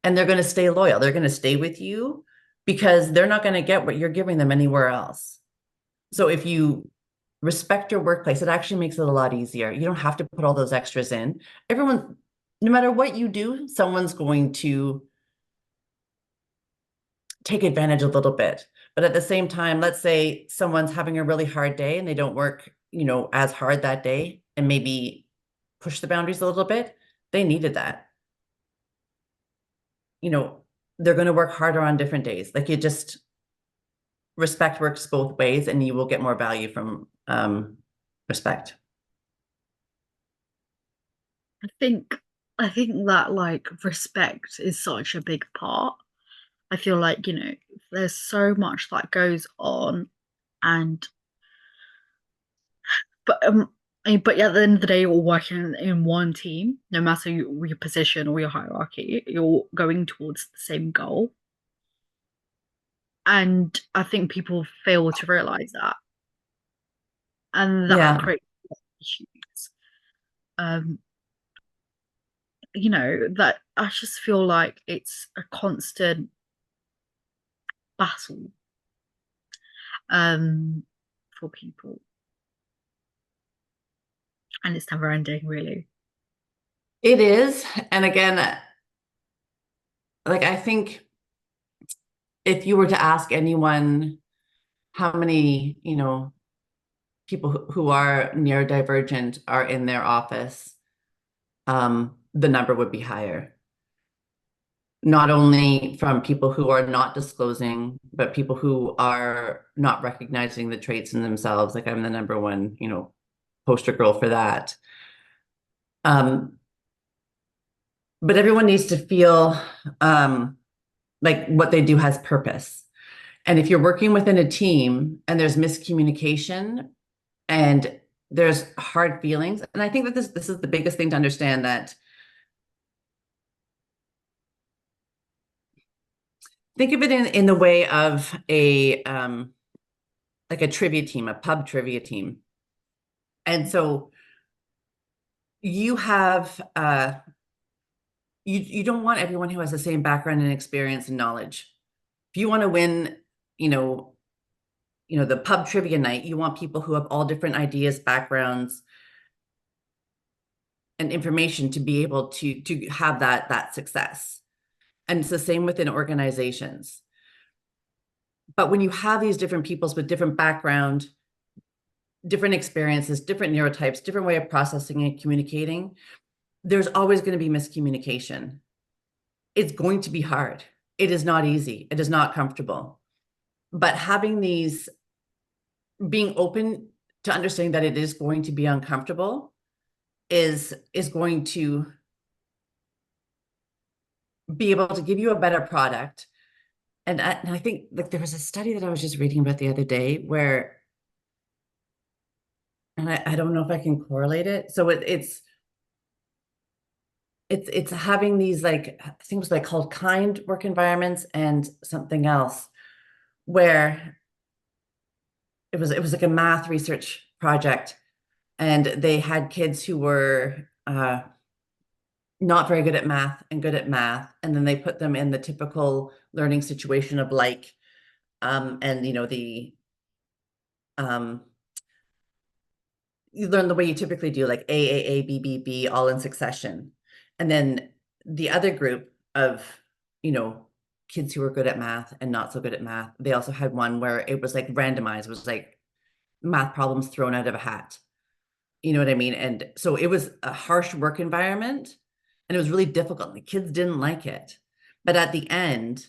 and they're going to stay loyal. They're going to stay with you because they're not going to get what you're giving them anywhere else. So if you respect your workplace, it actually makes it a lot easier. You don't have to put all those extras in. Everyone, no matter what you do, someone's going to take advantage a little bit. But at the same time, let's say someone's having a really hard day and they don't work, as hard that day and maybe push the boundaries a little bit. They needed that. They're going to work harder on different days. Like you just respect works both ways and you will get more value from respect. I think I think that like respect is such a big part. I feel like, there's so much that goes on, and but But at the end of the day, you're all working in one team, no matter your position or your hierarchy, you're going towards the same goal. And I think people fail to realize that. And that Yeah, creates issues. Um, that I just feel like it's a constant battle um for people. And it's never ending, really. it is. And again, like I think if you were to ask anyone how many, people who are neurodivergent are in their office, the number would be higher. Not only from people who are not disclosing, but people who are not recognizing the traits in themselves. Like I'm the number one, poster girl for that. Um, but everyone needs to feel like what they do has purpose. And if you're working within a team and there's miscommunication and there's hard feelings, and I think that this is the biggest thing to understand, that think of it in the way of a like a trivia team, a pub trivia team. And so you have you don't want everyone who has the same background and experience and knowledge. If you want to win, you know, the pub trivia night, you want people who have all different ideas, backgrounds, and information to be able to have that success. And it's the same within organizations. But when you have these different peoples with different background, different experiences, different neurotypes, different way of processing and communicating, there's always going to be miscommunication. It's going to be hard. It is not easy. It is not comfortable. But having these, being open to understanding that it is going to be uncomfortable is going to be able to give you a better product. And I think like there was a study that I was just reading about the other day where, and I don't know if I can correlate it. So it's having these, like, I think it was like called kind work environments and something else, where it was like a math research project, and they had kids who were not very good at math and good at math, and then they put them in the typical learning situation of like and the um you learn the way you typically do, like A, B, all in succession. And then the other group of, kids who were good at math and not so good at math, they also had one where it was like randomized. It was like math problems thrown out of a hat. You know what I mean? And so it was a harsh work environment and it was really difficult. The kids didn't like it. But at the end,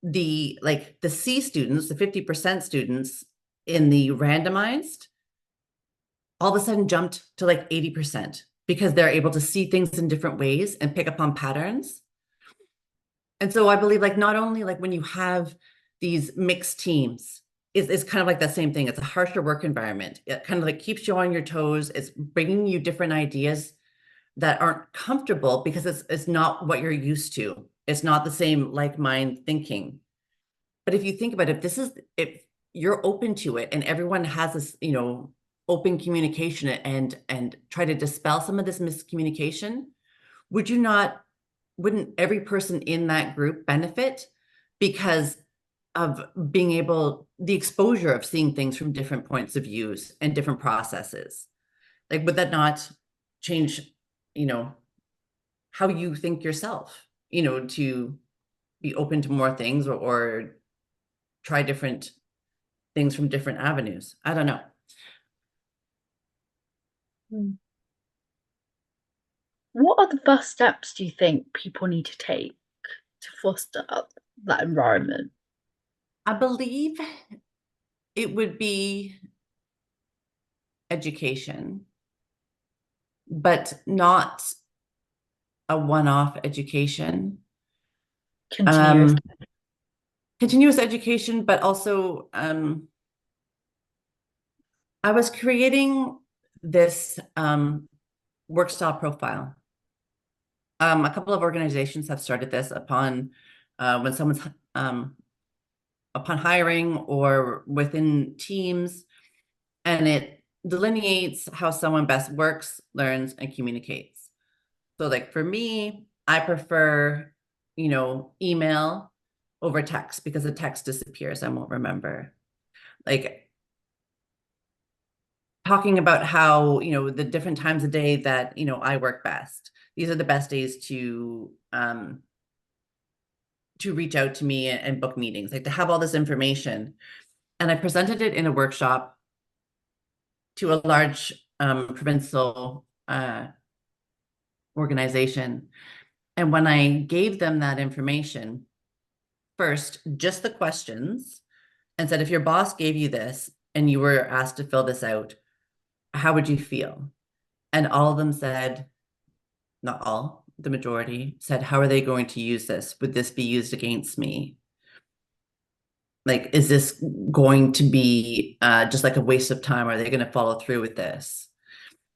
the C students, the 50% students in the randomized, all of a sudden jumped to like 80% because they're able to see things in different ways and pick up on patterns. And so I believe, like, not only like when you have these mixed teams, it's kind of like that same thing. It's a harsher work environment. It kind of like keeps you on your toes. It's bringing you different ideas that aren't comfortable because it's not what you're used to. It's not the same like mind thinking. But if you think about it, if you're open to it and everyone has this, open communication and try to dispel some of this miscommunication, would you not, wouldn't every person in that group benefit because of being able, the exposure of seeing things from different points of views and different processes? Like, would that not change, you know, how you think yourself, to be open to more things, or try different things from different avenues? I don't know. Mm. What are the first steps do you think people need to take to foster that environment? I believe it would be education, but not a one-off education. Continuous. Um, Continuous education, but also I was creating this work style profile. A couple of organizations have started this upon when someone's upon hiring or within teams, and it delineates how someone best works, learns, and communicates. So like for me, I prefer, email over text because the text disappears. I won't remember. Like talking about how, the different times of day that, I work best. These are the best days to reach out to me and book meetings, like to have all this information. And I presented it in a workshop to a large provincial organization. And when I gave them that information, first, just the questions, and said, if your boss gave you this and you were asked to fill this out, how would you feel? And all of them said, not all, the majority said, how are they going to use this? Would this be used against me? Like, is this going to be just like a waste of time? Are they going to follow through with this?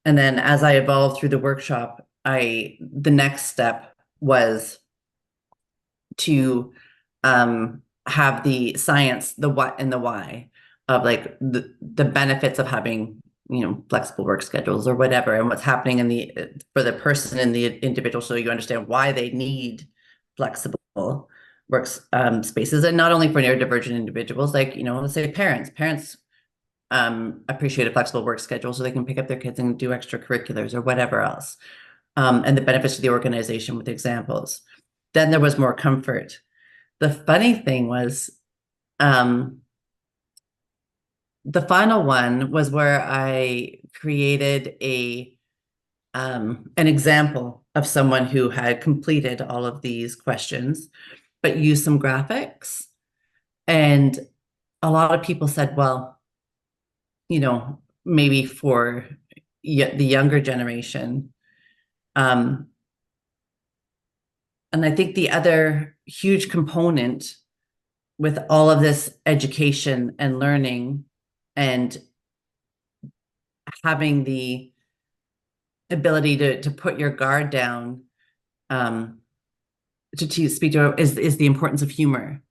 And then as I evolved through the workshop, the next step was to have the science, the what and the why of like the benefits of having, flexible work schedules or whatever, and what's happening for the person and the individual, so you understand why they need flexible work spaces, and not only for neurodivergent individuals, like, let's say parents appreciate a flexible work schedule so they can pick up their kids and do extracurriculars or whatever else, and the benefits to the organization with examples. Then there was more comfort. The funny thing was, the final one was where I created an example of someone who had completed all of these questions, but used some graphics. And a lot of people said, well, maybe for the younger generation. And I think the other huge component with all of this education and learning and having the ability to put your guard down, to speak to, is the importance of humor.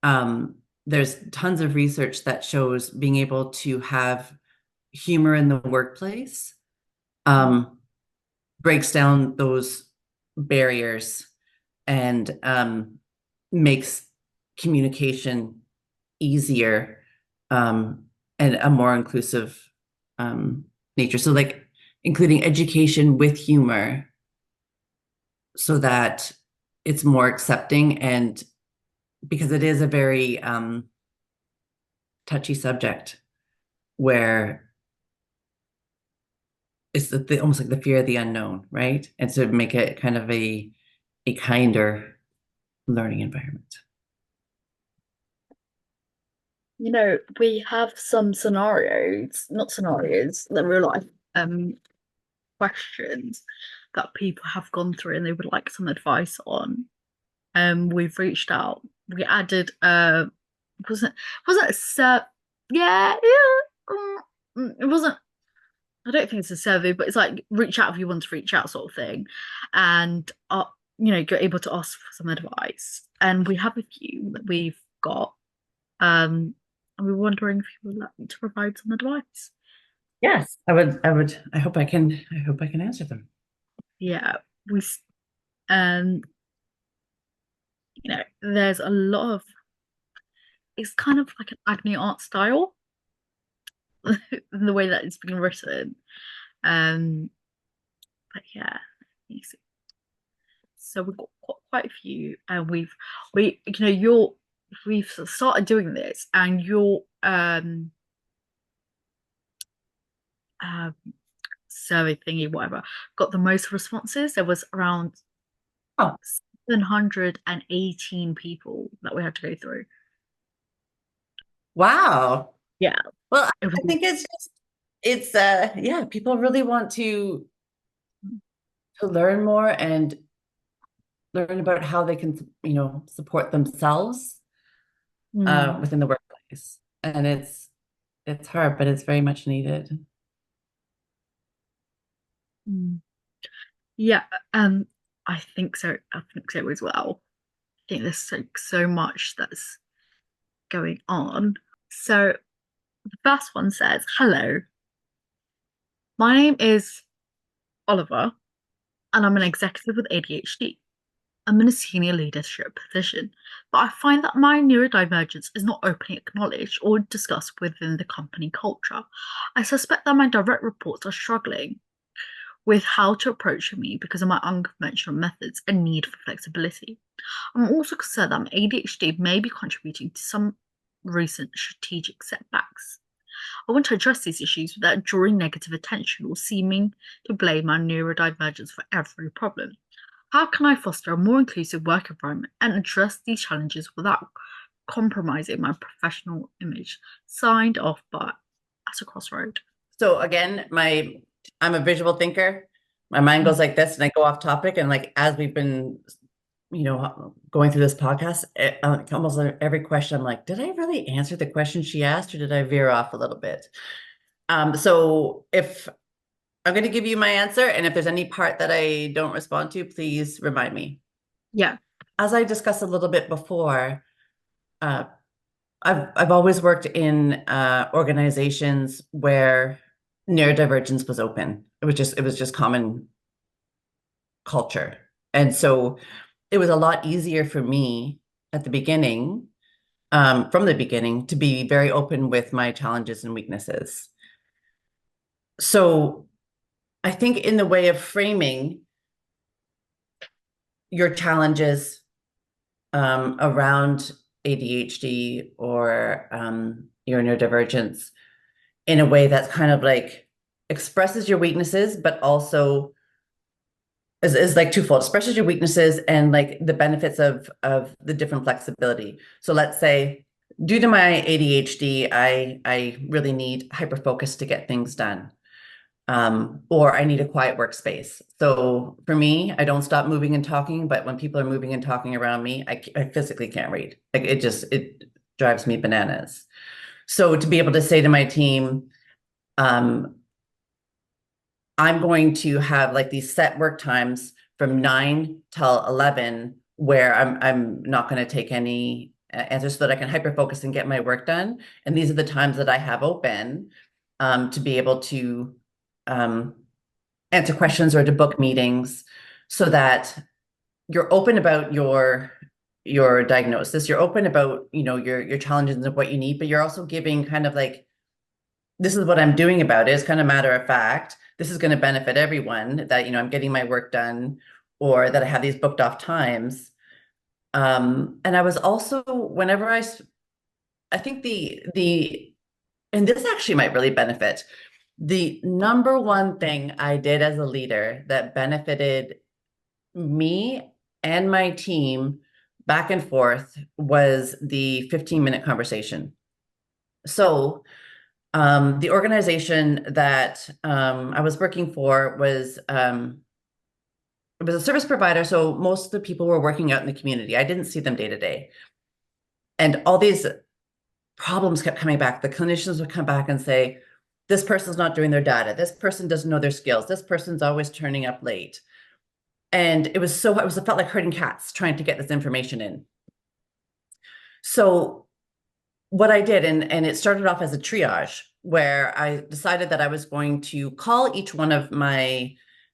There's tons of research that shows being able to have humor in the workplace breaks down those barriers and makes communication easier, and a more inclusive nature. So like including education with humor so that it's more accepting, and because it is a very touchy subject where it's almost like the fear of the unknown, right? And so make it kind of a kinder learning environment. We have some scenarios, not scenarios, the real life questions that people have gone through and they would like some advice on. We've reached out. We added wasn't a it wasn't, I don't think it's a survey, but it's like reach out if you want to reach out sort of thing. And you're able to ask for some advice. And we have a few that we've got. And we're wondering if you would like me to provide some advice. Yes, I would. I hope I can answer them. Yeah, um, there's a lot of, it's kind of like an Agni art style, the way that it's been written. But yeah, easy. So we've got quite a few, and we've started doing this, and your survey thingy, whatever, got the most responses. There was around 718 people that we had to go through. Wow. Yeah. Well, I think people really want to learn more and learn about how they can, support themselves within the workplace. And it's hard, but it's very much needed. Mm. Yeah, I think so. I think so as well. I think there's so much that's going on. So the first one says, "Hello, my name is Oliver, and I'm an executive with ADHD. I'm in a senior leadership position, but I find that my neurodivergence is not openly acknowledged or discussed within the company culture. I suspect that my direct reports are struggling with how to approach me because of my unconventional methods and need for flexibility. I'm also concerned that my ADHD may be contributing to some recent strategic setbacks. I want to address these issues without drawing negative attention or seeming to blame my neurodivergence for every problem. How can I foster a more inclusive work environment and address these challenges without compromising my professional image?" Signed off by At a Crossroad. So again, I'm a visual thinker. My mind goes like this and I go off topic. And like, as we've been, going through this podcast, like almost every question, I'm like, did I really answer the question she asked or did I veer off a little bit? So if I'm going to give you my answer, and if there's any part that I don't respond to, please remind me. Yeah. As I discussed a little bit before, uh, I've always worked in organizations where neurodivergence was open. It was just common culture. And so it was a lot easier for me at the beginning, from the beginning, to be very open with my challenges and weaknesses. So I think in the way of framing your challenges around ADHD or your neurodivergence in a way that's kind of like expresses your weaknesses, but also is like twofold, expresses your weaknesses and like the benefits of the different flexibility. So let's say, due to my ADHD, I really need hyper focus to get things done. Or I need a quiet workspace. So for me, I don't stop moving and talking, but when people are moving and talking around me, I physically can't read. Like it drives me bananas. So to be able to say to my team, um, I'm going to have like these set work times from 9 till 11 where I'm not going to take any answers so that I can hyper focus and get my work done. And these are the times that I have open to be able to um, answer questions or to book meetings so that you're open about your diagnosis, you're open about your challenges and what you need, but you're also giving kind of like, this is what I'm doing about it. It's kind of matter of fact. This is going to benefit everyone, that I'm getting my work done or that I have these booked off times. And I was also, whenever I think and this actually might really benefit. The number one thing I did as a leader that benefited me and my team back and forth was the 15-minute conversation. So the organization that I was working for was it was a service provider. So most of the people were working out in the community. I didn't see them day to day. And all these problems kept coming back. The clinicians would come back and say, this person's not doing their data. This person doesn't know their skills. This person's always turning up late. And it felt like herding cats trying to get this information in. So what I did, and it started off as a triage where I decided that I was going to call each one of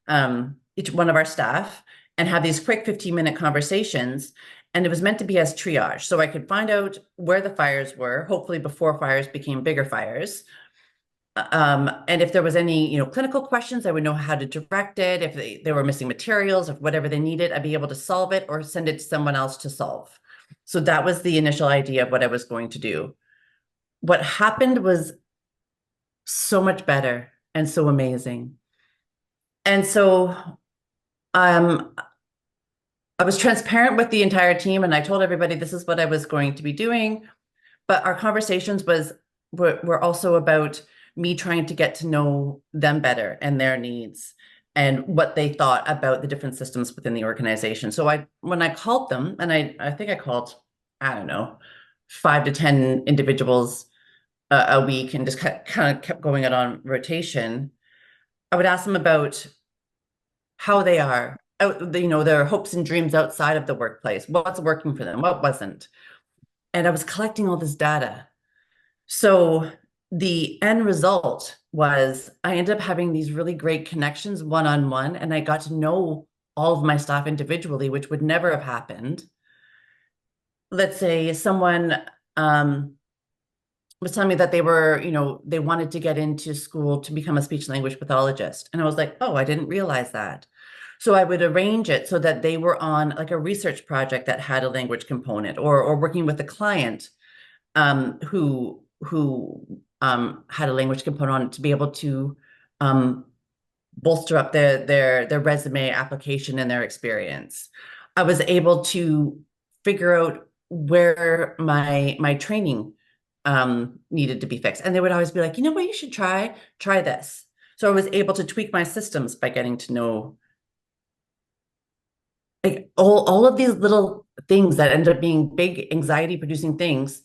our staff and have these quick 15-minute conversations. And it was meant to be as triage. So I could find out where the fires were, hopefully before fires became bigger fires. And if there was any, clinical questions, I would know how to direct it. If they were missing materials, if whatever they needed, I'd be able to solve it or send it to someone else to solve. So that was the initial idea of what I was going to do. What happened was so much better and so amazing. And so I was transparent with the entire team and I told everybody this is what I was going to be doing. But our conversations were also about me trying to get to know them better and their needs and what they thought about the different systems within the organization. So when I called them, and I think I called, I don't know, 5 to 10 individuals a week and just kind of kept going out on rotation, I would ask them about how they are, their hopes and dreams outside of the workplace, what's working for them, what wasn't. And I was collecting all this data. So the end result was I ended up having these really great connections one-on-one, and I got to know all of my staff individually, which would never have happened. Let's say someone was telling me that they wanted to get into school to become a speech language pathologist. And I was like, oh, I didn't realize that. So I would arrange it so that they were on like a research project that had a language component, or working with a client who had a language component on it, to be able to bolster up their resume application and their experience. I was able to figure out where my training needed to be fixed. And they would always be like, you know what, you should try this. So I was able to tweak my systems by getting to know like all of these little things that end up being big anxiety producing things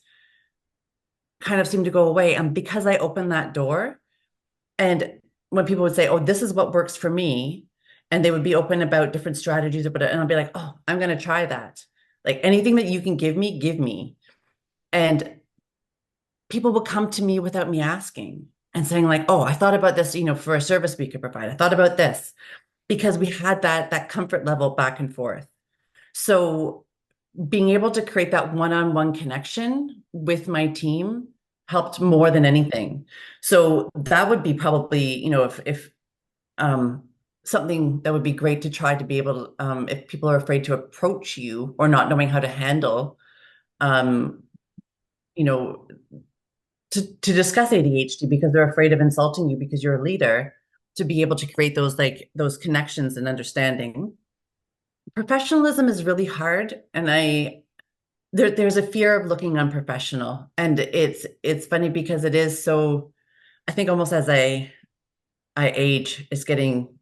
kind of seem to go away. And because I opened that door, and when people would say, oh, this is what works for me, and they would be open about different strategies about it, and I'll be like, oh, I'm going to try that. Like anything that you can give me, give me. And people will come to me without me asking and saying like, oh, I thought about this, for a service we could provide. I thought about this, because we had that comfort level back and forth. So being able to create that one-on-one connection with my team helped more than anything. So that would be probably, if something that would be great to try to be able to, if people are afraid to approach you or not knowing how to handle, um, you know, to discuss ADHD because they're afraid of insulting you because you're a leader, to be able to create those connections and understanding. Professionalism is really hard, and there's a fear of looking unprofessional, and it's funny because it is so. I think almost as I age, it's getting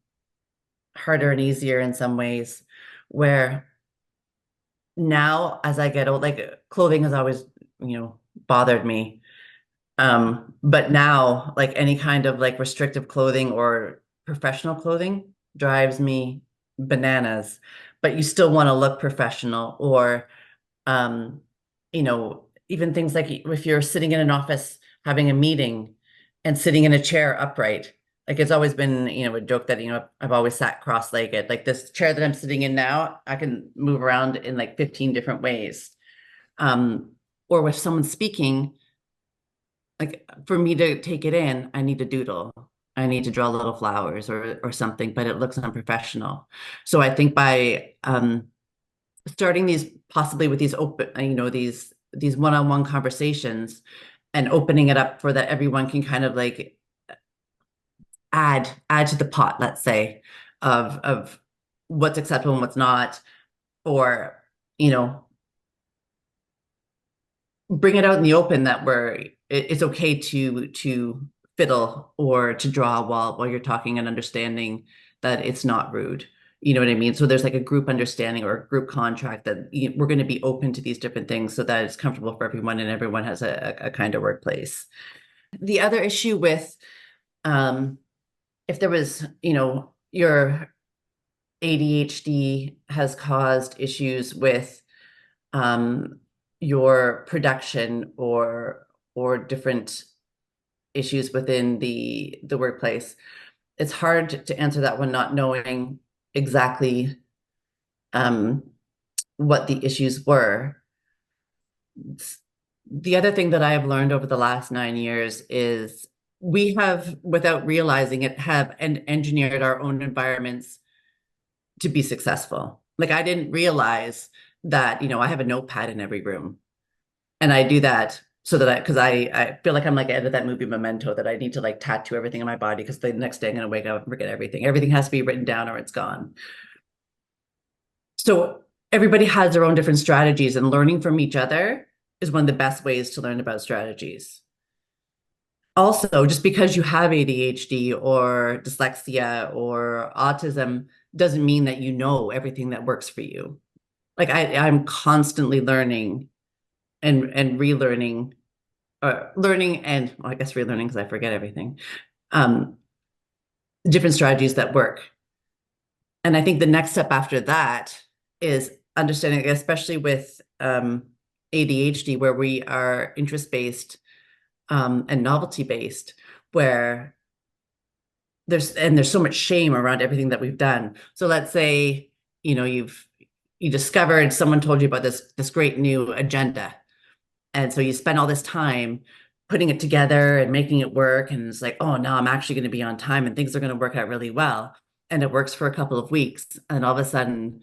harder and easier in some ways. Where now, as I get old, like clothing has always, bothered me. But now, like any kind of like restrictive clothing or professional clothing drives me bananas. But you still want to look professional, or um, even things like if you're sitting in an office having a meeting and sitting in a chair upright. Like it's always been, a joke that, I've always sat cross-legged. Like this chair that I'm sitting in now, I can move around in like 15 different ways. Or with someone speaking, like for me to take it in, I need to doodle. I need to draw little flowers or something, but it looks unprofessional. So I think by starting these possibly with these open, these one-on-one conversations, and opening it up for that everyone can kind of like add to the pot, let's say, of what's acceptable and what's not, or bring it out in the open that it's okay to fiddle or to draw while you're talking, and understanding that it's not rude. You know what I mean? So there's like a group understanding or a group contract that we're going to be open to these different things so that it's comfortable for everyone and everyone has a kind of workplace. The other issue with if there was, your ADHD has caused issues with your production or different issues within the workplace. It's hard to answer that one not knowing exactly what the issues were. The other thing that I have learned over the last 9 years is we have, without realizing it, have engineered our own environments to be successful. Like I didn't realize that, I have a notepad in every room. And I do that so that because I feel like I'm like at that movie Memento, that I need to like tattoo everything on my body because the next day I'm going to wake up and forget everything. Everything has to be written down or it's gone. So everybody has their own different strategies, and learning from each other is one of the best ways to learn about strategies. Also, just because you have ADHD or dyslexia or autism doesn't mean that you know everything that works for you. Like I'm constantly learning and relearning, or learning and, well, I guess relearning because I forget everything. Different strategies that work. And I think the next step after that is understanding, especially with ADHD, where we are interest-based and novelty-based, where there's so much shame around everything that we've done. So let's say, you discovered, someone told you about this great new agenda. And so you spend all this time putting it together and making it work. And it's like, oh, now I'm actually going to be on time and things are going to work out really well. And it works for a couple of weeks. And all of a sudden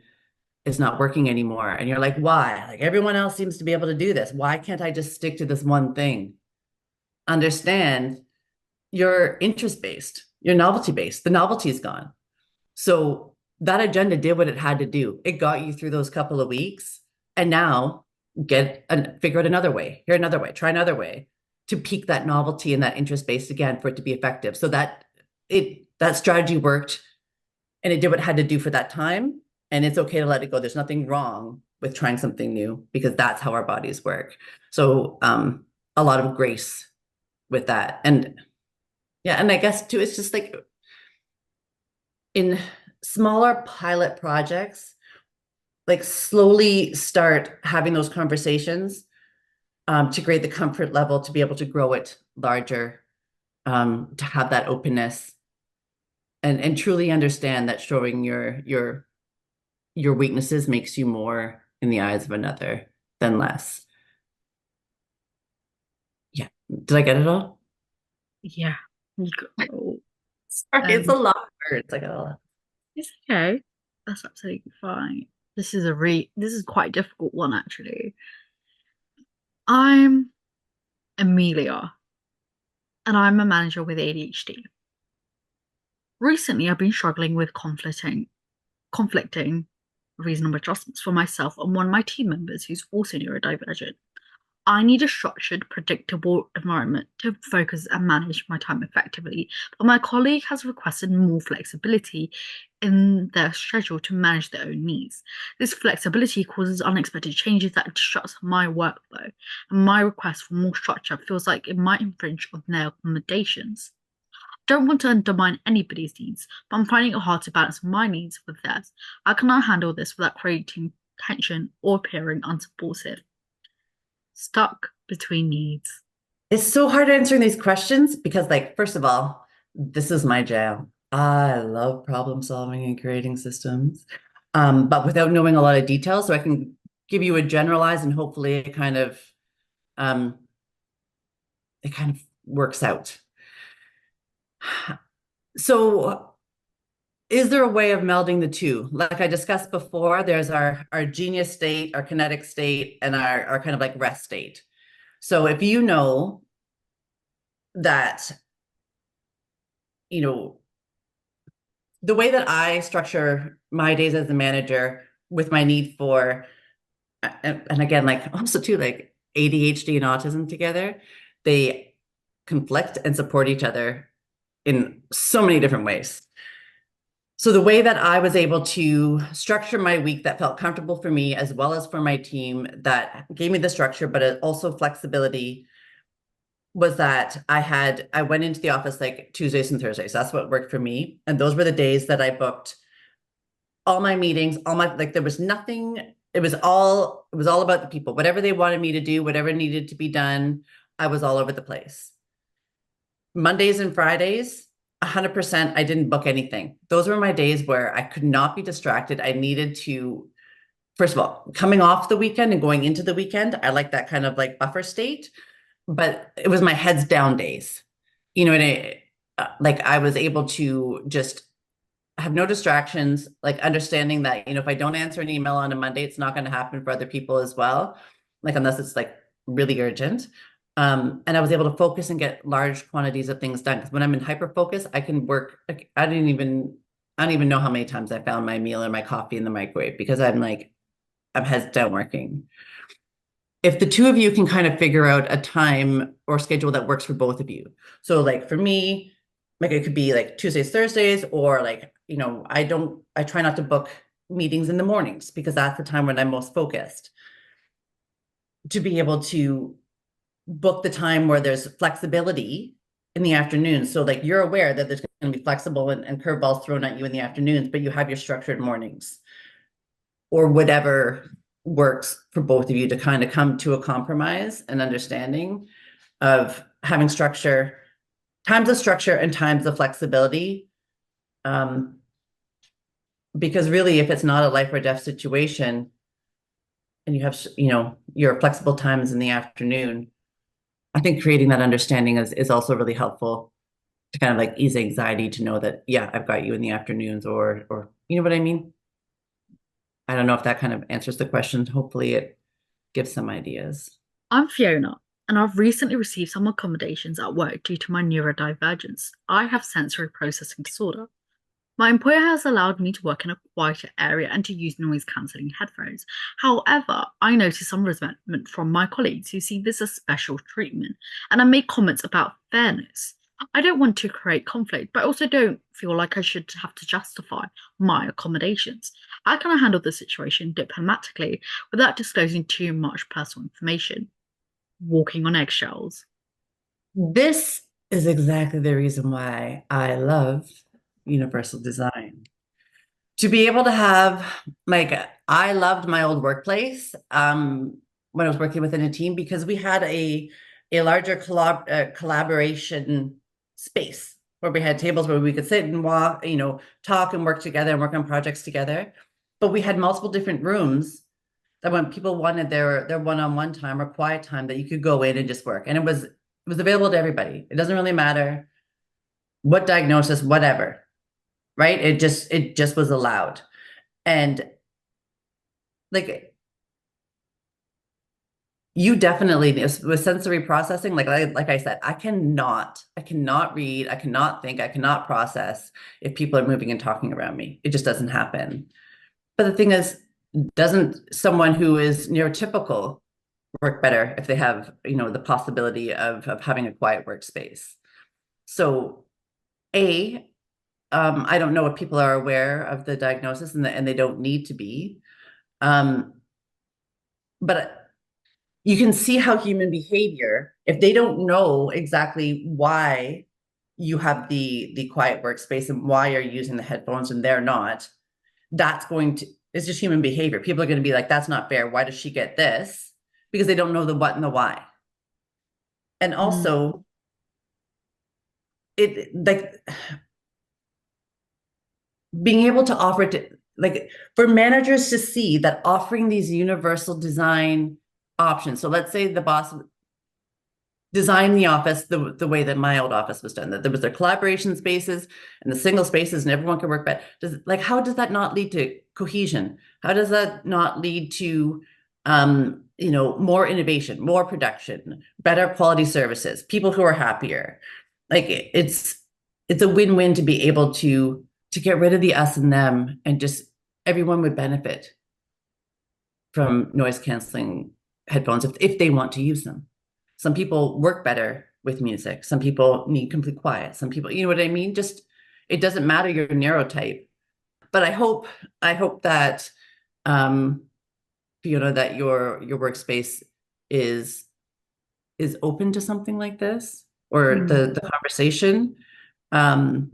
it's not working anymore. And you're like, why? Like, everyone else seems to be able to do this. Why can't I just stick to this one thing? Understand, you're interest-based, you're novelty-based. The novelty is gone. So that agenda did what it had to do. It got you through those couple of weeks. And now figure out another way, here another way, try another way to peak that novelty and that interest-based again for it to be effective. So that strategy worked and it did what it had to do for that time. And it's okay to let it go. There's nothing wrong with trying something new because that's how our bodies work. So a lot of grace with that. And yeah, and I guess too, it's just like in smaller pilot projects, like slowly start having those conversations to create the comfort level to be able to grow it larger, to have that openness and truly understand that showing your weaknesses makes you more in the eyes of another than less. Yeah. Did I get it all? Yeah. You go. Sorry, it's a lot of words. I got a lot. It's okay. That's absolutely fine. This is quite a difficult one actually. I'm Amelia, and I'm a manager with ADHD. Recently, I've been struggling with conflicting reasonable adjustments for myself and one of my team members who's also neurodivergent. I need a structured, predictable environment to focus and manage my time effectively, but my colleague has requested more flexibility in their schedule to manage their own needs. This flexibility causes unexpected changes that disrupts my workflow, and my request for more structure feels like it might infringe on their accommodations. Don't want to undermine anybody's needs, but I'm finding it hard to balance my needs with theirs. How can I handle this without creating tension or appearing unsupportive? Stuck between needs. It's so hard answering these questions because, like, first of all, this is my jam. I love problem solving and creating systems, but without knowing a lot of details, so I can give you a generalized and hopefully um, it kind of works out. So is there a way of melding the two? Like I discussed before, there's our genius state, our kinetic state, and our kind of like rest state. So if you know that, the way that I structure my days as a manager with my need for, and again, like also too, like ADHD and autism together, they conflict and support each other in so many different ways. So the way that I was able to structure my week that felt comfortable for me as well as for my team, that gave me the structure, but also flexibility, was that I went into the office like Tuesdays and Thursdays. That's what worked for me. And those were the days that I booked all my meetings, like there was nothing, it was all about the people, whatever they wanted me to do, whatever needed to be done. I was all over the place. Mondays and Fridays, 100%, I didn't book anything. Those were my days where I could not be distracted. I needed to, first of all, coming off the weekend and going into the weekend, I like that kind of like buffer state, but it was my heads down days. And like I was able to just have no distractions, like understanding that, if I don't answer an email on a Monday, it's not going to happen for other people as well, like unless it's like really urgent. And I was able to focus and get large quantities of things done. Because when I'm in hyper focus, I can work. Like, I don't even know how many times I found my meal or my coffee in the microwave because I'm heads down working. If the two of you can kind of figure out a time or schedule that works for both of you. So like for me, like it could be like Tuesdays, Thursdays, or like, I try not to book meetings in the mornings because that's the time when I'm most focused. To be able to book the time where there's flexibility in the afternoon. So like you're aware that there's to be flexible and curveballs thrown at you in the afternoons, but you have your structured mornings or whatever works for both of you to kind of come to a compromise and understanding of having structure, times of structure and times of flexibility. Because really, if it's not a life or death situation and you have, your flexible times in the afternoon, I think creating that understanding is also really helpful to kind of like ease anxiety to know that, yeah, I've got you in the afternoons or you know what I mean? I don't know if that kind of answers the question. Hopefully it gives some ideas. I'm Fiona, and I've recently received some accommodations at work due to my neurodivergence. I have sensory processing disorder. My employer has allowed me to work in a quieter area and to use noise cancelling headphones. However, I noticed some resentment from my colleagues who see this as special treatment, and I made comments about fairness. I don't want to create conflict, but I also don't feel like I should have to justify my accommodations. How can I handle the situation diplomatically without disclosing too much personal information? Walking on eggshells. This is exactly the reason why I love universal design. To be able to have, like, I loved my old workplace when I was working within a team because we had a larger collaboration space where we had tables where we could sit and walk, talk and work together and work on projects together. But we had multiple different rooms that when people wanted their one-on-one time or quiet time, that you could go in and just work. And it was available to everybody. It doesn't really matter what diagnosis, whatever, right? It just was allowed. And like you definitely with sensory processing, like I said, I cannot read, I cannot think, I cannot process if people are moving and talking around me. It just doesn't happen. But the thing is, doesn't someone who is neurotypical work better if they have, the possibility of having a quiet workspace? So I don't know if people are aware of the diagnosis and they don't need to be. But you can see how human behavior, if they don't know exactly why you have the quiet workspace and why you're using the headphones and they're not, it's just human behavior. People are going to be like, that's not fair. Why does she get this? Because they don't know the what and the why. And also, it like being able to offer it to, like, for managers to see that offering these universal design options. So let's say the boss designed the office the way that my old office was done, that there was the collaboration spaces and the single spaces and everyone could work better. How does that not lead to cohesion? How does that not lead to more innovation, more production, better quality services, people who are happier? Like it's a win-win to be able to get rid of the us and them, and just everyone would benefit from noise canceling headphones if they want to use them. Some people work better with music. Some people need complete quiet. Some people, you know what I mean? Just, it doesn't matter your neurotype. But I hope that Fiona, that your workspace is open to something like this, or the conversation. And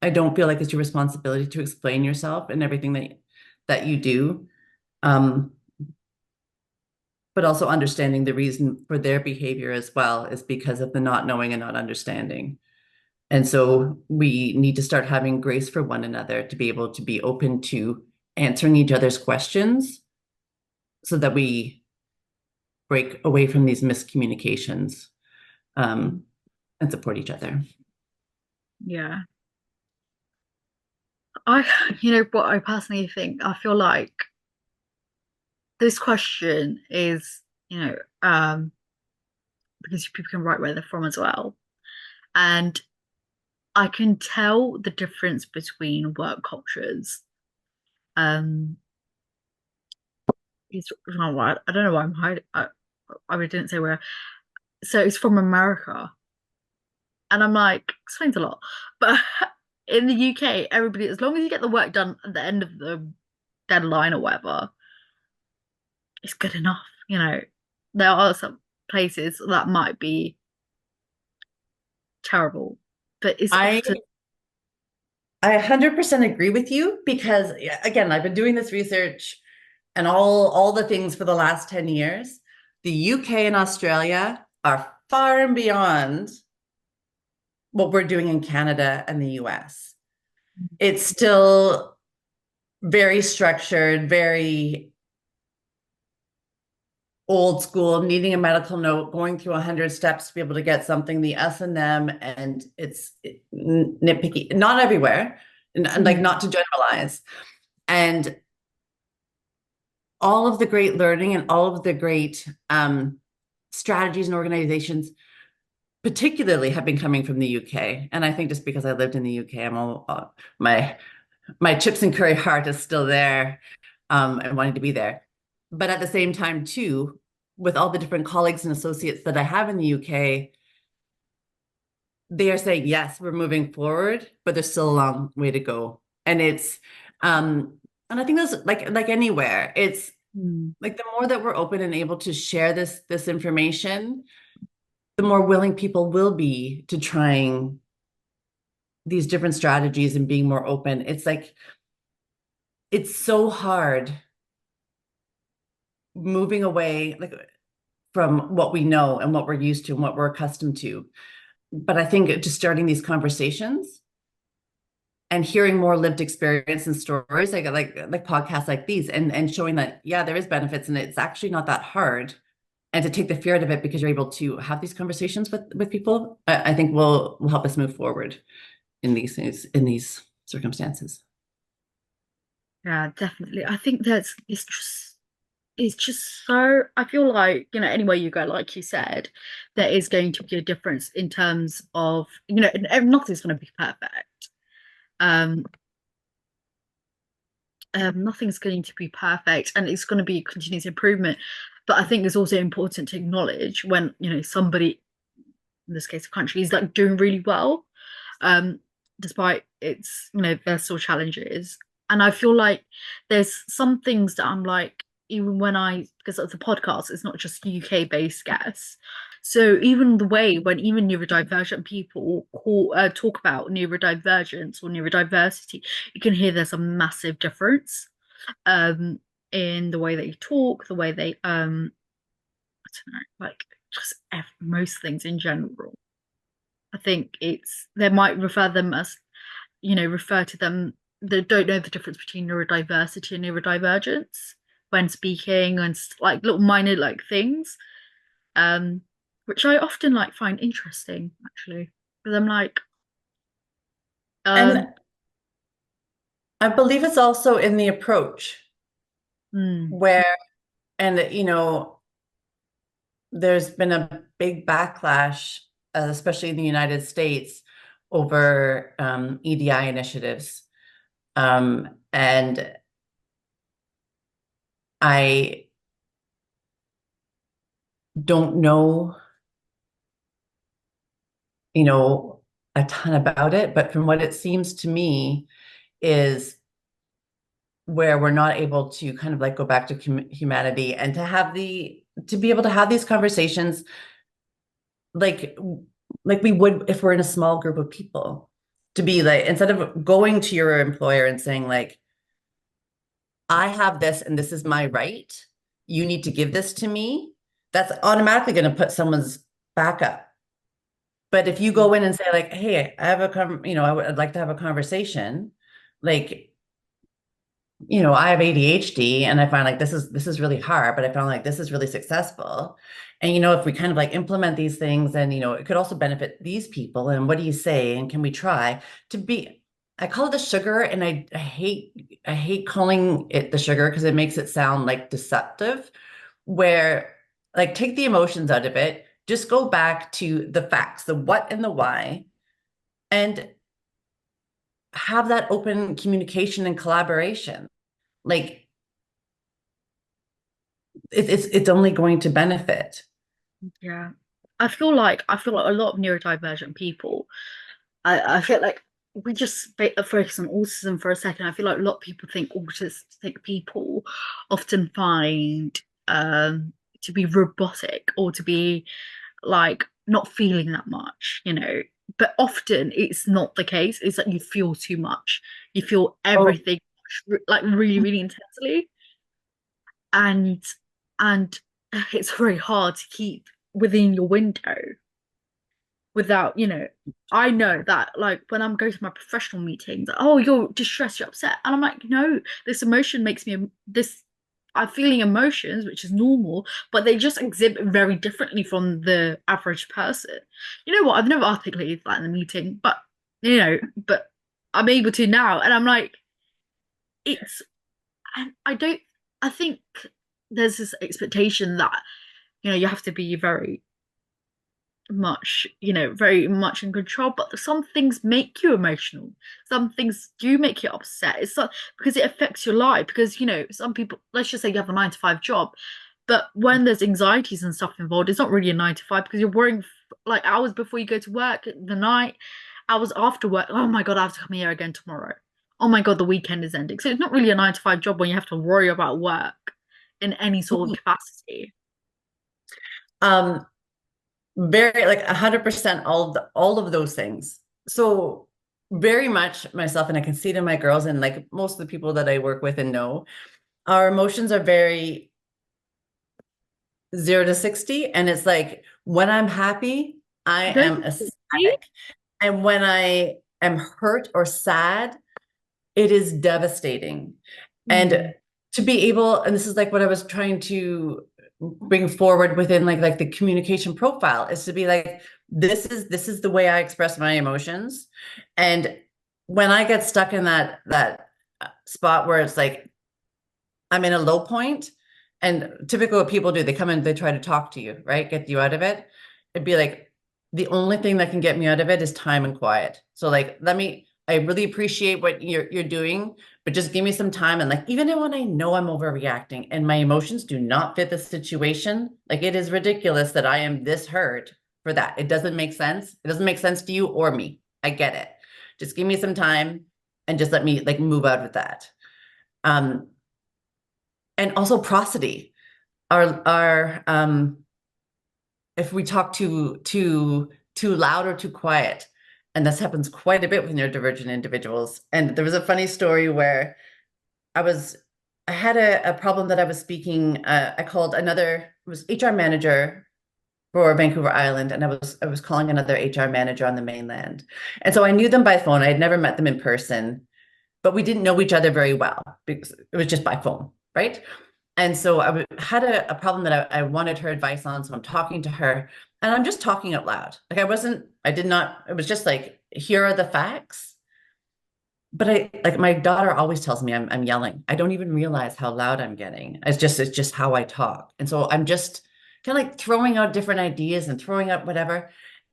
I don't feel like it's your responsibility to explain yourself and everything that you do. But also understanding the reason for their behavior as well is because of the not knowing and not understanding. And so we need to start having grace for one another to be able to be open to answering each other's questions so that we break away from these miscommunications, and support each other. Yeah. What I personally think, I feel like this question is, because people can write where they're from as well. And I can tell the difference between work cultures. It's not what I don't know why I'm hiding. I didn't say where. So it's from America, and I'm like, explains a lot. But in the UK, everybody, as long as you get the work done at the end of the deadline or whatever, it's good enough. There are some places that might be terrible. But it's I often, I 100% agree with you because again, I've been doing this research and all the things for the last 10 years. The UK and Australia are far and beyond what we're doing in Canada and the US. It's still very structured, very old school, needing a medical note, going through 100 steps to be able to get something, the S&M, and it's nitpicky, not everywhere, and like not to generalize. And all of the great learning and all of the great strategies and organizations, particularly, have been coming from the UK. And I think just because I lived in the UK, I'm all my chips and curry heart is still there, and wanting to be there. But at the same time, too, with all the different colleagues and associates that I have in the UK, they are saying, yes, we're moving forward, but there's still a long way to go. And it's, and I think that's like anywhere, it's like the more that we're open and able to share this information, the more willing people will be to trying these different strategies and being more open. It's like, it's so hard moving away like from what we know and what we're used to and what we're accustomed to. But I think just starting these conversations and hearing more lived experience and stories, like podcasts like these, and showing that, yeah, there is benefits and it's actually not that hard, and to take the fear out of it because you're able to have these conversations with people, I think will help us move forward in these circumstances. yeah, definitely. I think it's just so, I feel like, anywhere you go, like you said, there is going to be a difference in terms of, nothing's going to be perfect. Um, nothing's going to be perfect, and it's going to be continuous improvement. But I think it's also important to acknowledge when, somebody, in this case, a country, is like doing really well, um, despite its, there's still challenges. And I feel like there's some things that I'm like, even when because of the podcast, it's not just UK based guests. So even the way when even neurodivergent people talk about neurodivergence or neurodiversity, you can hear there's a massive difference um, in the way they talk, the way they, I don't know, like just most things in general. I think they might refer to them that don't know the difference between neurodiversity and neurodivergence when speaking and like little minor like things, um, which I often like find interesting actually, because I'm like, And um, I believe it's also in the approach mm, where, and there's been a big backlash, especially in the United States, over EDI initiatives. And I don't know, a ton about it, but from what it seems to me is where we're not able to kind of like go back to humanity and to be able to have these conversations like we would if we're in a small group of people, to be like, instead of going to your employer and saying like, I have this and this is my right, you need to give this to me, that's automatically going to put someone's back up. But if you go in and say like, hey, I have I'd like to have a conversation, like, I have ADHD and I find like this is really hard, but I found like this is really successful. And if we kind of like implement these things, and it could also benefit these people. And what do you say? And can we try to be? I call it the sugar, and I hate calling it the sugar because it makes it sound like deceptive. Where like take the emotions out of it, just go back to the facts, the what and the why, and have that open communication and collaboration. Like it's only going to benefit. yeah. I feel like a lot of neurodivergent people. I feel like we just focus on autism for a second. I feel like a lot of people think autistic people often find to be robotic or to be like not feeling that much. but often it's not the case. It's that you feel too much. You feel Oh, everything like really, really intensely, and and it's very hard to keep within your window without, I know that like when I'm going to my professional meetings, like, oh, you're distressed, you're upset. And I'm like, no, this emotion makes me this I'm feeling emotions, which is normal, but they just exhibit very differently from the average person. You know what? I've never articulated that in a meeting, but I'm able to now. And I'm like, it's I don't I think there's this expectation that, you have to be very much in control, but some things make you emotional. Some things do make you upset. It's not because it affects your life. Because, some people, let's just say you have a 9 to 5 job, but when there's anxieties and stuff involved, it's not really a 9 to 5 because you're worrying like hours before you go to work, the night, hours after work. Oh my God, I have to come here again tomorrow. Oh my God, the weekend is ending. So it's not really a 9 to 5 job when you have to worry about work in any sort of capacity. um, very like 100% all of those things. So very much myself, and I can see it in my girls and like most of the people that I work with and know, our emotions are very 0 to 60. And it's like when I'm happy, I Those am see? ecstatic. And when I am hurt or sad, it is devastating. And Hmm. to be able, and this is like what I was trying to bring forward within like the communication profile, is to be like, this is the way I express my emotions. And when I get stuck in that spot where it's like I'm in a low point, and typically what people do, they come in, they try to talk to you, right? Get you out of it. It'd be like, the only thing that can get me out of it is time and quiet. So like, I really appreciate what you're doing, but just give me some time. And like, even when I know I'm overreacting and my emotions do not fit the situation, like it is ridiculous that I am this hurt for that. It doesn't make sense. It doesn't make sense to you or me. I get it. Just give me some time and just let me like move out of that. Um, and also prosody. Our if we talk too loud or too quiet, and this happens quite a bit with neurodivergent individuals. And there was a funny story where I was I had a problem that I was speaking. I called another, it was HR manager for Vancouver Island, and I was calling another HR manager on the mainland. And so I knew them by phone. I had never met them in person, but we didn't know each other very well because it was just by phone, right? And so I had a problem that I wanted her advice on. So I'm talking to her and I'm just talking out loud. Like I did not, it was just like, here are the facts. But like my daughter always tells me I'm yelling. I don't even realize how loud I'm getting. It's just how I talk. And so I'm just kind of like throwing out different ideas and throwing out whatever.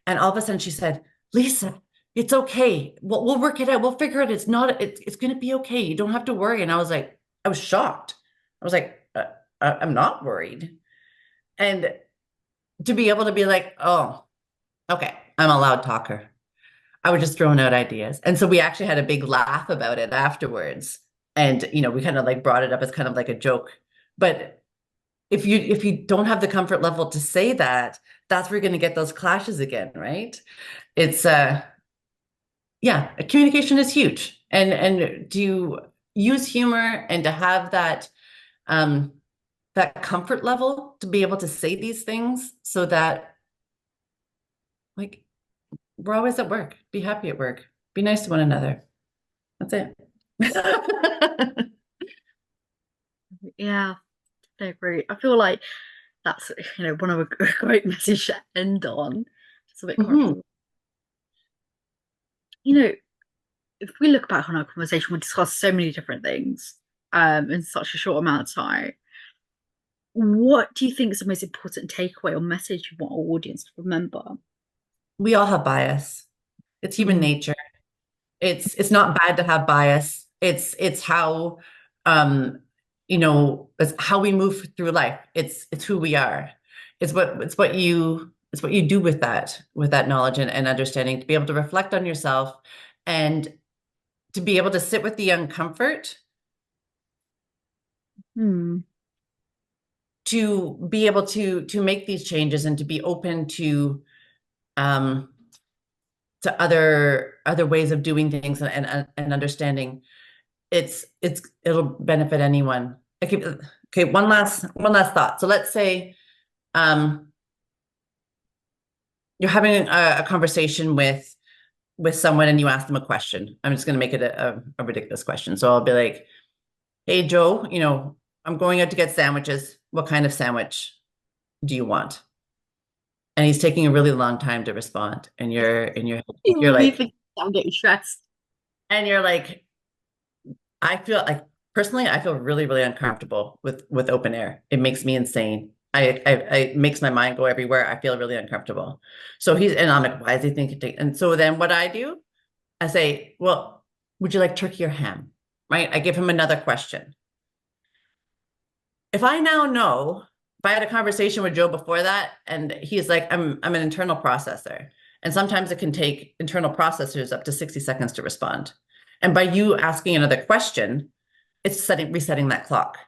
And all of a sudden she said, Lisa, it's okay. We'll work it out. We'll figure it. It's going to be okay. You don't have to worry. And I was shocked. I was like, I'm not worried. And to be able to be like, oh, okay, I'm a loud talker. I was just throwing out ideas. And so we actually had a big laugh about it afterwards. And, we kind of like brought it up as kind of like a joke. But if you don't have the comfort level to say that, that's where you're going to get those clashes again, right? It's yeah, communication is huge. And to use humor and to have um that comfort level to be able to say these things so that like we're always at work. Be happy at work. Be nice to one another. That's it. Yeah, I agree. I feel like that's one of a great message to end on. It's a bit Mhm. comfortable. You know, if we look back on our conversation, we discussed so many different things in such a short amount of time. What do you think is the most important takeaway or message you want our audience to remember? We all have bias. It's human Mm. nature. It's not bad to have bias. It's how um it's how we move through life. It's who we are. It's what you do with that knowledge and understanding, to be able to reflect on yourself and to be able to sit with the uncomfort, Hmm. to be able to make these changes and to be open to um to other ways of doing things and understanding, it'll benefit anyone. Okay, one last thought. So let's say you're having a conversation with someone and you ask them a question. I'm just going to make it a ridiculous question. So I'll be like, hey, Joe, I'm going out to get sandwiches. What kind of sandwich do you want? And he's taking a really long time to respond. And you're Me like, thinking I'm getting stressed. and you're like, I feel like personally, I feel really, really uncomfortable with open air. It makes me insane. It makes my mind go everywhere. I feel really uncomfortable. And I'm like, why is he thinking? And so then what I do, I say, well, would you like turkey or ham? Right? I give him another question. If I now know, if I had a conversation with Joe before that, and he's like, I'm an internal processor. And sometimes it can take internal processors up to 60 seconds to respond. And by you asking another question, it's resetting that clock.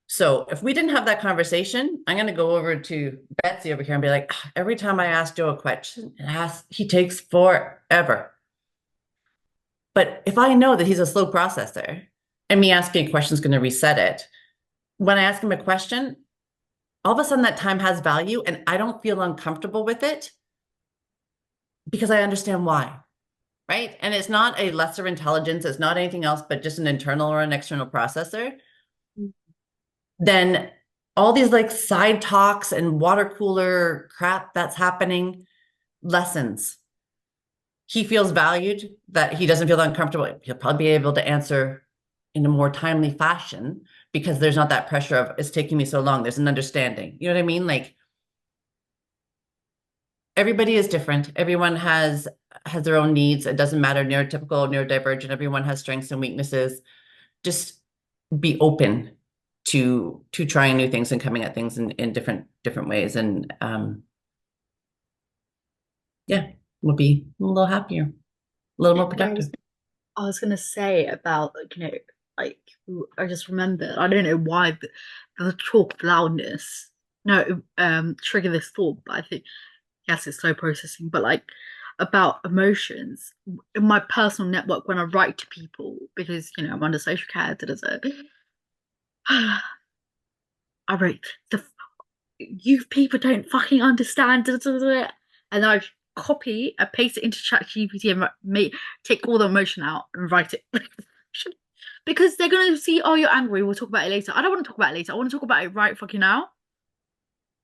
So if we didn't have that conversation, I'm going to go over to Betsy over here and be like, every time I ask Joe a question, he takes forever. But if I know that he's a slow processor and me asking a question is going to reset it, when I ask him a question, all of a sudden that time has value and I don't feel uncomfortable with it because I understand why. Right. And it's not a lesser intelligence. It's not anything else, but just an internal or an external processor. Then all these like side talks and water cooler crap that's happening lessens. He feels valued, that he doesn't feel uncomfortable. He'll probably be able to answer in a more timely fashion because there's not that pressure of it's taking me so long. There's an understanding. You know what I mean? Like everybody is different. Everyone has their own needs. It doesn't matter, neurotypical, neurodivergent. Everyone has strengths and weaknesses. Just be open to trying new things and coming at things in different ways. And yeah, we'll be a little happier, a little more productive. I was gonna say about like I just remembered. I don't know why the talk of loudness. No, trigger this thought, but I think yes, it's slow processing. But like about emotions in my personal network when I write to people because I'm under social care. I wrote you people don't fucking understand. And I copy and paste it into ChatGPT and take all the emotion out and write it. Because they're gonna see, oh, you're angry. We'll talk about it later. I don't want to talk about it later. I want to talk about it right fucking now.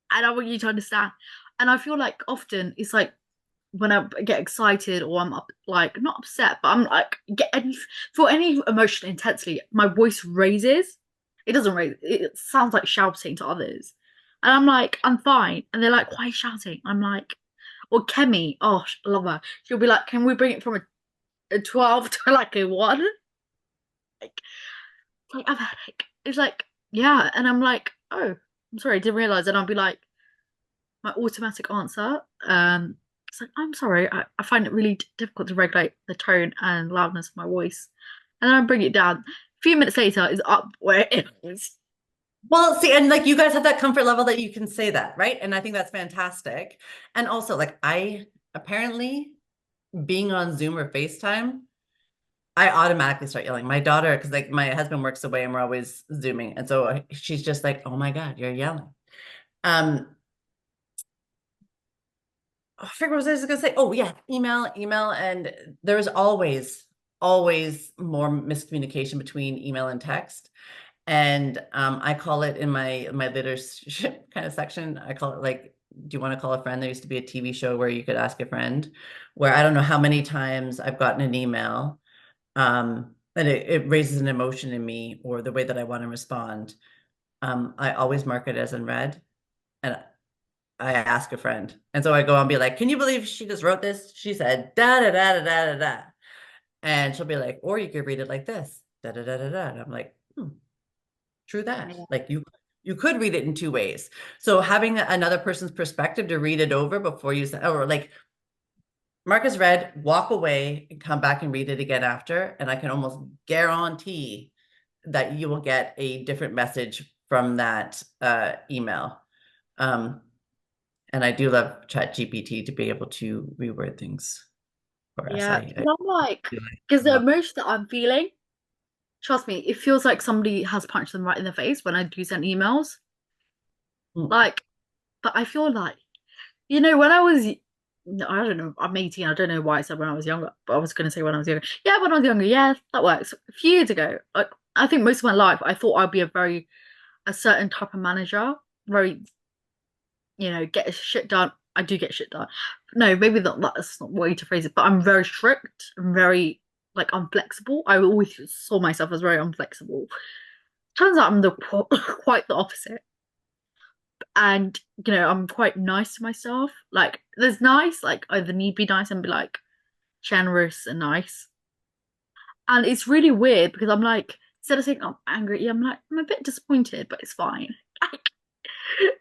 And I want you to understand. And I feel like often it's like when I get excited or I'm like not upset, but I'm like for any emotion intensely, my voice raises. It doesn't raise. It sounds like shouting to others, and I'm like, I'm fine. And they're like, why are you shouting? I'm like, or Kemi, oh, I love her. She'll be like, can we bring it from a 12 to like a 1? Like I've had like it's like yeah, and I'm like, oh, I'm sorry, I didn't realize. And I'll be like, my automatic answer, it's like, I'm sorry, I find it really difficult to regulate the tone and loudness of my voice, and then I bring it down. A few minutes later, it's up where it is. Well, see, and like you guys have that comfort level that you can say that, right? And I think that's fantastic. And also, like I apparently being on Zoom or FaceTime, I automatically start yelling. My daughter, because like my husband works away and we're always Zooming. And so she's just like, oh my God, you're yelling. I forget what I was gonna say. Oh yeah, email. And there's always more miscommunication between email and text. And I call it in my leadership kind of section, I call it like, do you want to call a friend? There used to be a TV show where you could ask a friend, where I don't know how many times I've gotten an email and it raises an emotion in me or the way that I want to respond. I always mark it as unread and I ask a friend. And so I go and be like, can you believe she just wrote this? She said da da da da da da da. And she'll be like, or you could read it like this, da da da da da. And I'm like, true that. Yeah. Like you could read it in two ways. So having another person's perspective to read it over before you say, or like Marcus read, walk away and come back and read it again after. And I can almost guarantee that you will get a different message from that email. And I do love ChatGPT to be able to reword things. for us. Yeah, because I'm like, Feel like because the love. emotion that I'm feeling, trust me, it feels like somebody has punched them right in the face when I do send emails. Mm, Like, but I feel like, when I was, no, I don't know, I'm 18. I don't know why I said when I was younger, but I was going to say when I was younger. Yeah, when I was younger, yeah, that works. A few years ago, like, I think most of my life, I thought I'd be a certain type of manager, very, get shit done. I do get shit done. No, maybe that's not the way to phrase it, but I'm very strict. I'm very, like, unflexible. I always saw myself as very unflexible. Turns out I'm the quite the opposite. And I'm quite nice to myself. Like, there's nice, like, either need be nice and be like generous and nice. And it's really weird because I'm like, instead of saying I'm angry at you, I'm like, I'm a bit disappointed, but it's fine. Like,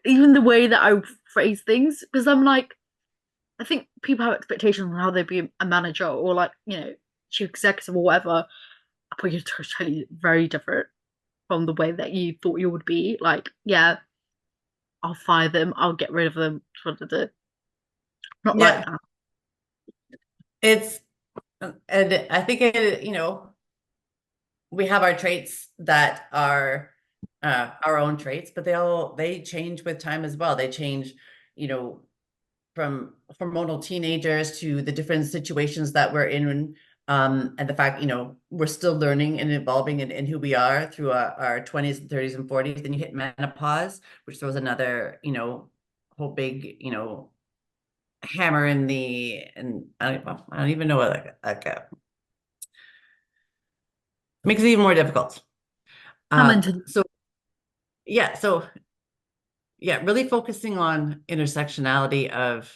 even the way that I phrase things, because I'm like, I think people have expectations on how they be a manager or, like, chief executive or whatever, but you're totally very different from the way that you thought you would be. Like, yeah, I'll fire them, I'll get rid of them. Not like Yeah, that. it's and I think we have our traits that are our own traits, but they change with time as well. They change, you know, from hormonal teenagers to the different situations that we're in, and the fact, we're still learning and evolving in who we are through our 20s and 30s and 40s. Then you hit menopause, which throws another, whole big, hammer in the, and I don't even know what, makes it even more difficult. I'm into So yeah, so yeah, really focusing on intersectionality of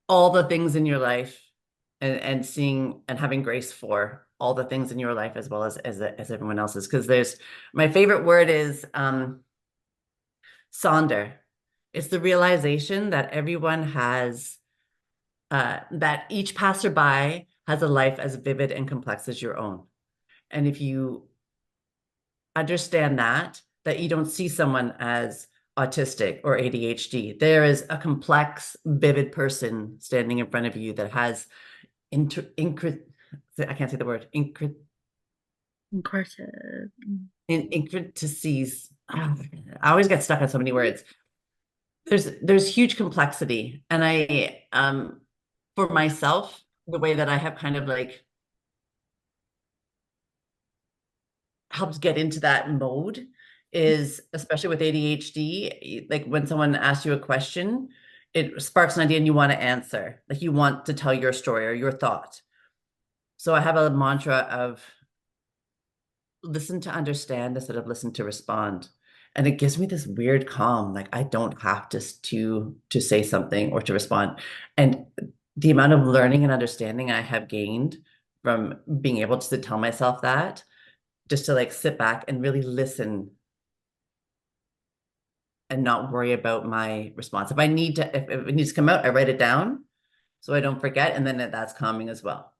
all the things in your life, and seeing and having grace for all the things in your life as well as everyone else's. Because there's my favorite word is sonder. It's the realization that everyone has that each passerby has a life as vivid and complex as your own. And if you understand that you don't see someone as autistic or ADHD, there is a complex, vivid person standing in front of you that has I can't say the word inclusive. intricacies. I always get stuck on so many words. There's huge complexity, and I for myself, the way that I have kind of like helps get into that mode is, especially with ADHD, like when someone asks you a question, it sparks an idea and you want to answer, like you want to tell your story or your thought. So I have a mantra of listen to understand instead of listen to respond. And it gives me this weird calm, like I don't have to say something or to respond. And the amount of learning and understanding I have gained from being able to tell myself that, just to like sit back and really listen and not worry about my response. If I need to, if it needs to come out, I write it down so I don't forget, and then that's calming as well.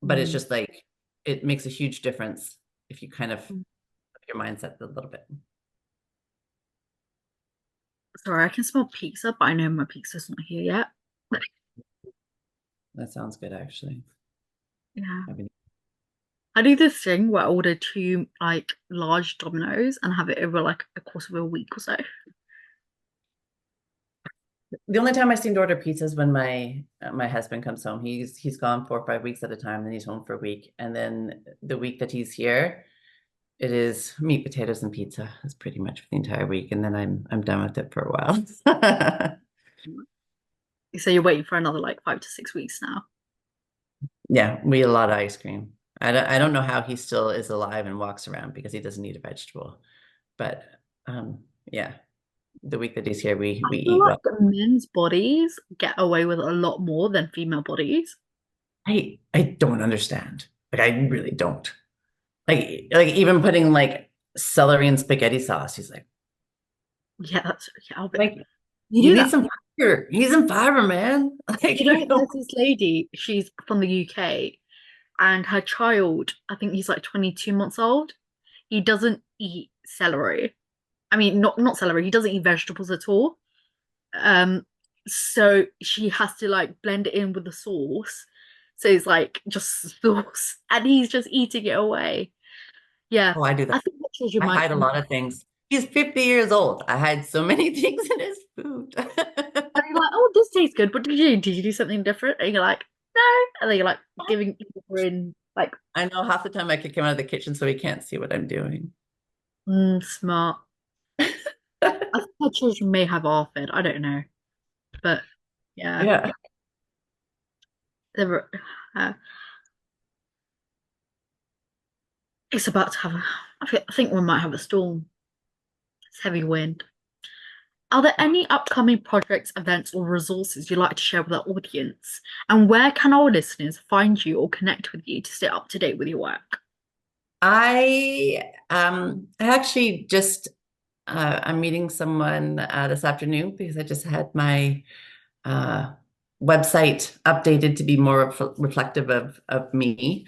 But it's Mm. just like it makes a huge difference if you kind of your mindset a little bit. Sorry, I can smell pizza, but I know my pizza's not here yet. That sounds good, actually. Yeah. I mean, I do this thing where I order two, like, large Dominoes and have it over, like, a course of a week or so. the only time I seem to order pizza is when my husband comes home. He's gone 4 or 5 weeks at a time, then he's home for a week, and then the week that he's here, it is meat, potatoes, and pizza. That's pretty much for the entire week, and then I'm done with it for a while. So you're waiting for another, like, 5 to 6 weeks now. Yeah, we eat a lot of ice cream. I don't know how he still is alive and walks around because he doesn't eat a vegetable. But yeah, the week that he's here, we I we feel eat well. like men's bodies get away with a lot more than female bodies. I don't understand. Like I really don't. Like even putting like celery and spaghetti sauce. He's Yeah, yeah, I'll be like you you do need that. some fiber. You need some fiber, man. Like There's this lady, she's from the UK, and her child, I think he's like 22 months old. He doesn't eat celery. I mean, not celery, he doesn't eat vegetables at all. Um, so she has to, like, blend it in with the sauce So it's like just sauce, and he's just eating it away. Yeah, Oh, I do I that. think that children I might. hide a lot of things. He's 50 years old. I hide so many things in his food. And you're like, oh, this tastes good. What did you do? Did you do something different? And you're like, no. And then you're like giving in like, I know half the time I kick him out of the kitchen so he can't see what I'm doing. smart. I think our children may have orphan. I don't know, but yeah, Yeah. they're, uh, it's about to have a. I think we might have a storm. It's heavy wind. Are there any upcoming projects, events, or resources you'd like to share with our audience? And where can our listeners find you or connect with you to stay up to date with your work? I actually just I'm meeting someone this afternoon because I just had my uh, website updated to be more reflective of me.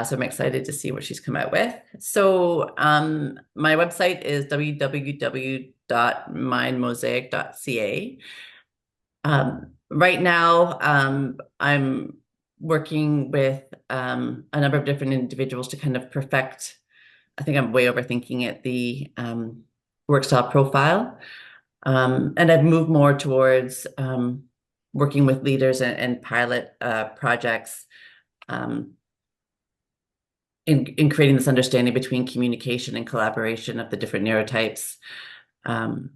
So I'm excited to see what she's come out with. So my website is www.mindmosaic.ca. Right now, I'm working with a number of different individuals to kind of perfect. I think I'm way overthinking it, the work style profile. And I've moved more towards working with leaders and pilot projects um, in creating this understanding between communication and collaboration of the different neurotypes. Um,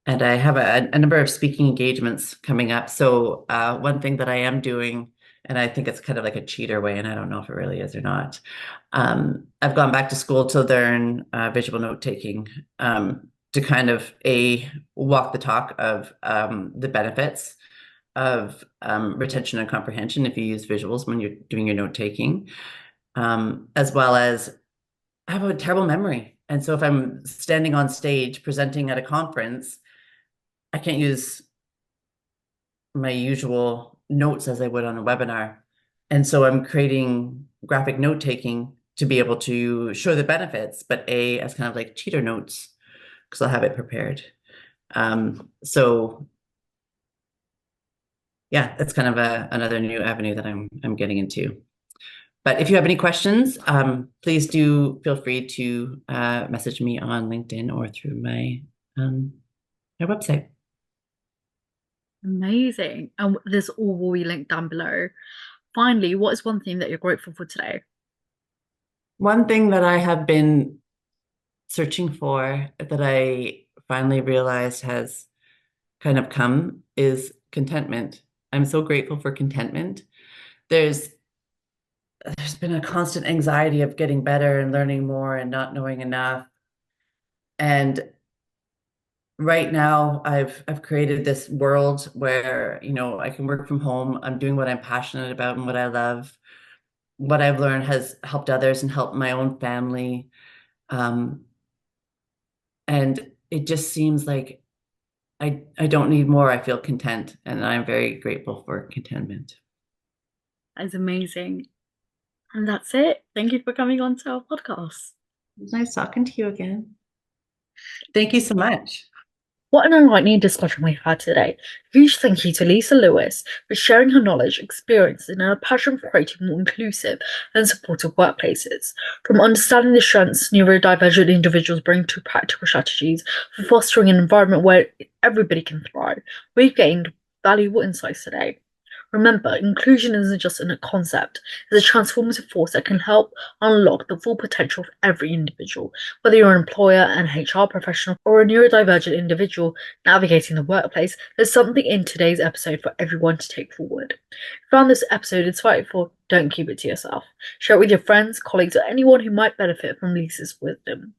and I have a number of speaking engagements coming up. So one thing that I am doing, and I think it's kind of like a cheater way, and I don't know if it really is or not. I've gone back to school to learn visual note taking to kind of walk the talk of the benefits of retention and comprehension if you use visuals when you're doing your note taking, as well as I have a terrible memory. And so if I'm standing on stage presenting at a conference, I can't use my usual notes as I would on a webinar. And so I'm creating graphic note taking to be able to show the benefits, but as kind of like cheater notes, because I'll have it prepared. So yeah, that's kind of another new avenue that I'm getting into. But if you have any questions, please do feel free to message me on LinkedIn or through my website. Amazing. And this all will be linked down below. Finally, what is one thing that you're grateful for today? One thing that I have been searching for that I finally realized has kind of come is contentment. I'm so grateful for contentment. There's been a constant anxiety of getting better and learning more and not knowing enough. And right now I've created this world where, I can work from home. I'm doing what I'm passionate about and what I love. What I've learned has helped others and helped my own family. Um, and it just seems like I don't need more. I feel content, and I'm very grateful for contentment. That's amazing. And that's it. Thank you for coming on to our podcast. It was nice talking to you again. Thank you so much. What an enlightening discussion we've had today. Huge thank you to Lisa Lewis for sharing her knowledge, experience, and her passion for creating more inclusive and supportive workplaces. From understanding the strengths neurodivergent individuals bring to practical strategies for fostering an environment where everybody can thrive, we've gained valuable insights today. Remember, inclusion isn't just a concept, it's a transformative force that can help unlock the full potential of every individual. Whether you're an employer, an HR professional, or a neurodivergent individual navigating the workplace, there's something in today's episode for everyone to take forward. If you found this episode insightful, don't keep it to yourself. Share it with your friends, colleagues, or anyone who might benefit from Lisa's wisdom.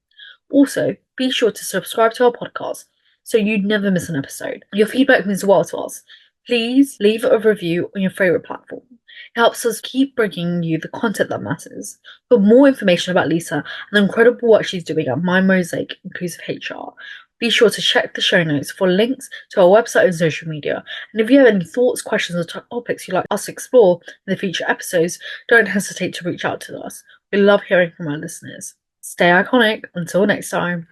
Also, be sure to subscribe to our podcast so you never miss an episode. Your feedback means the world to us. Please leave a review on your favorite platform. It helps us keep bringing you the content that matters. For more information about Lisa and the incredible work she's doing at MindMosaic Inclusive HR, be sure to check the show notes for links to our website and social media. And if you have any thoughts, questions, or topics you'd like us to explore in the future episodes, don't hesitate to reach out to us. We love hearing from our listeners. Stay iconic. Until next time.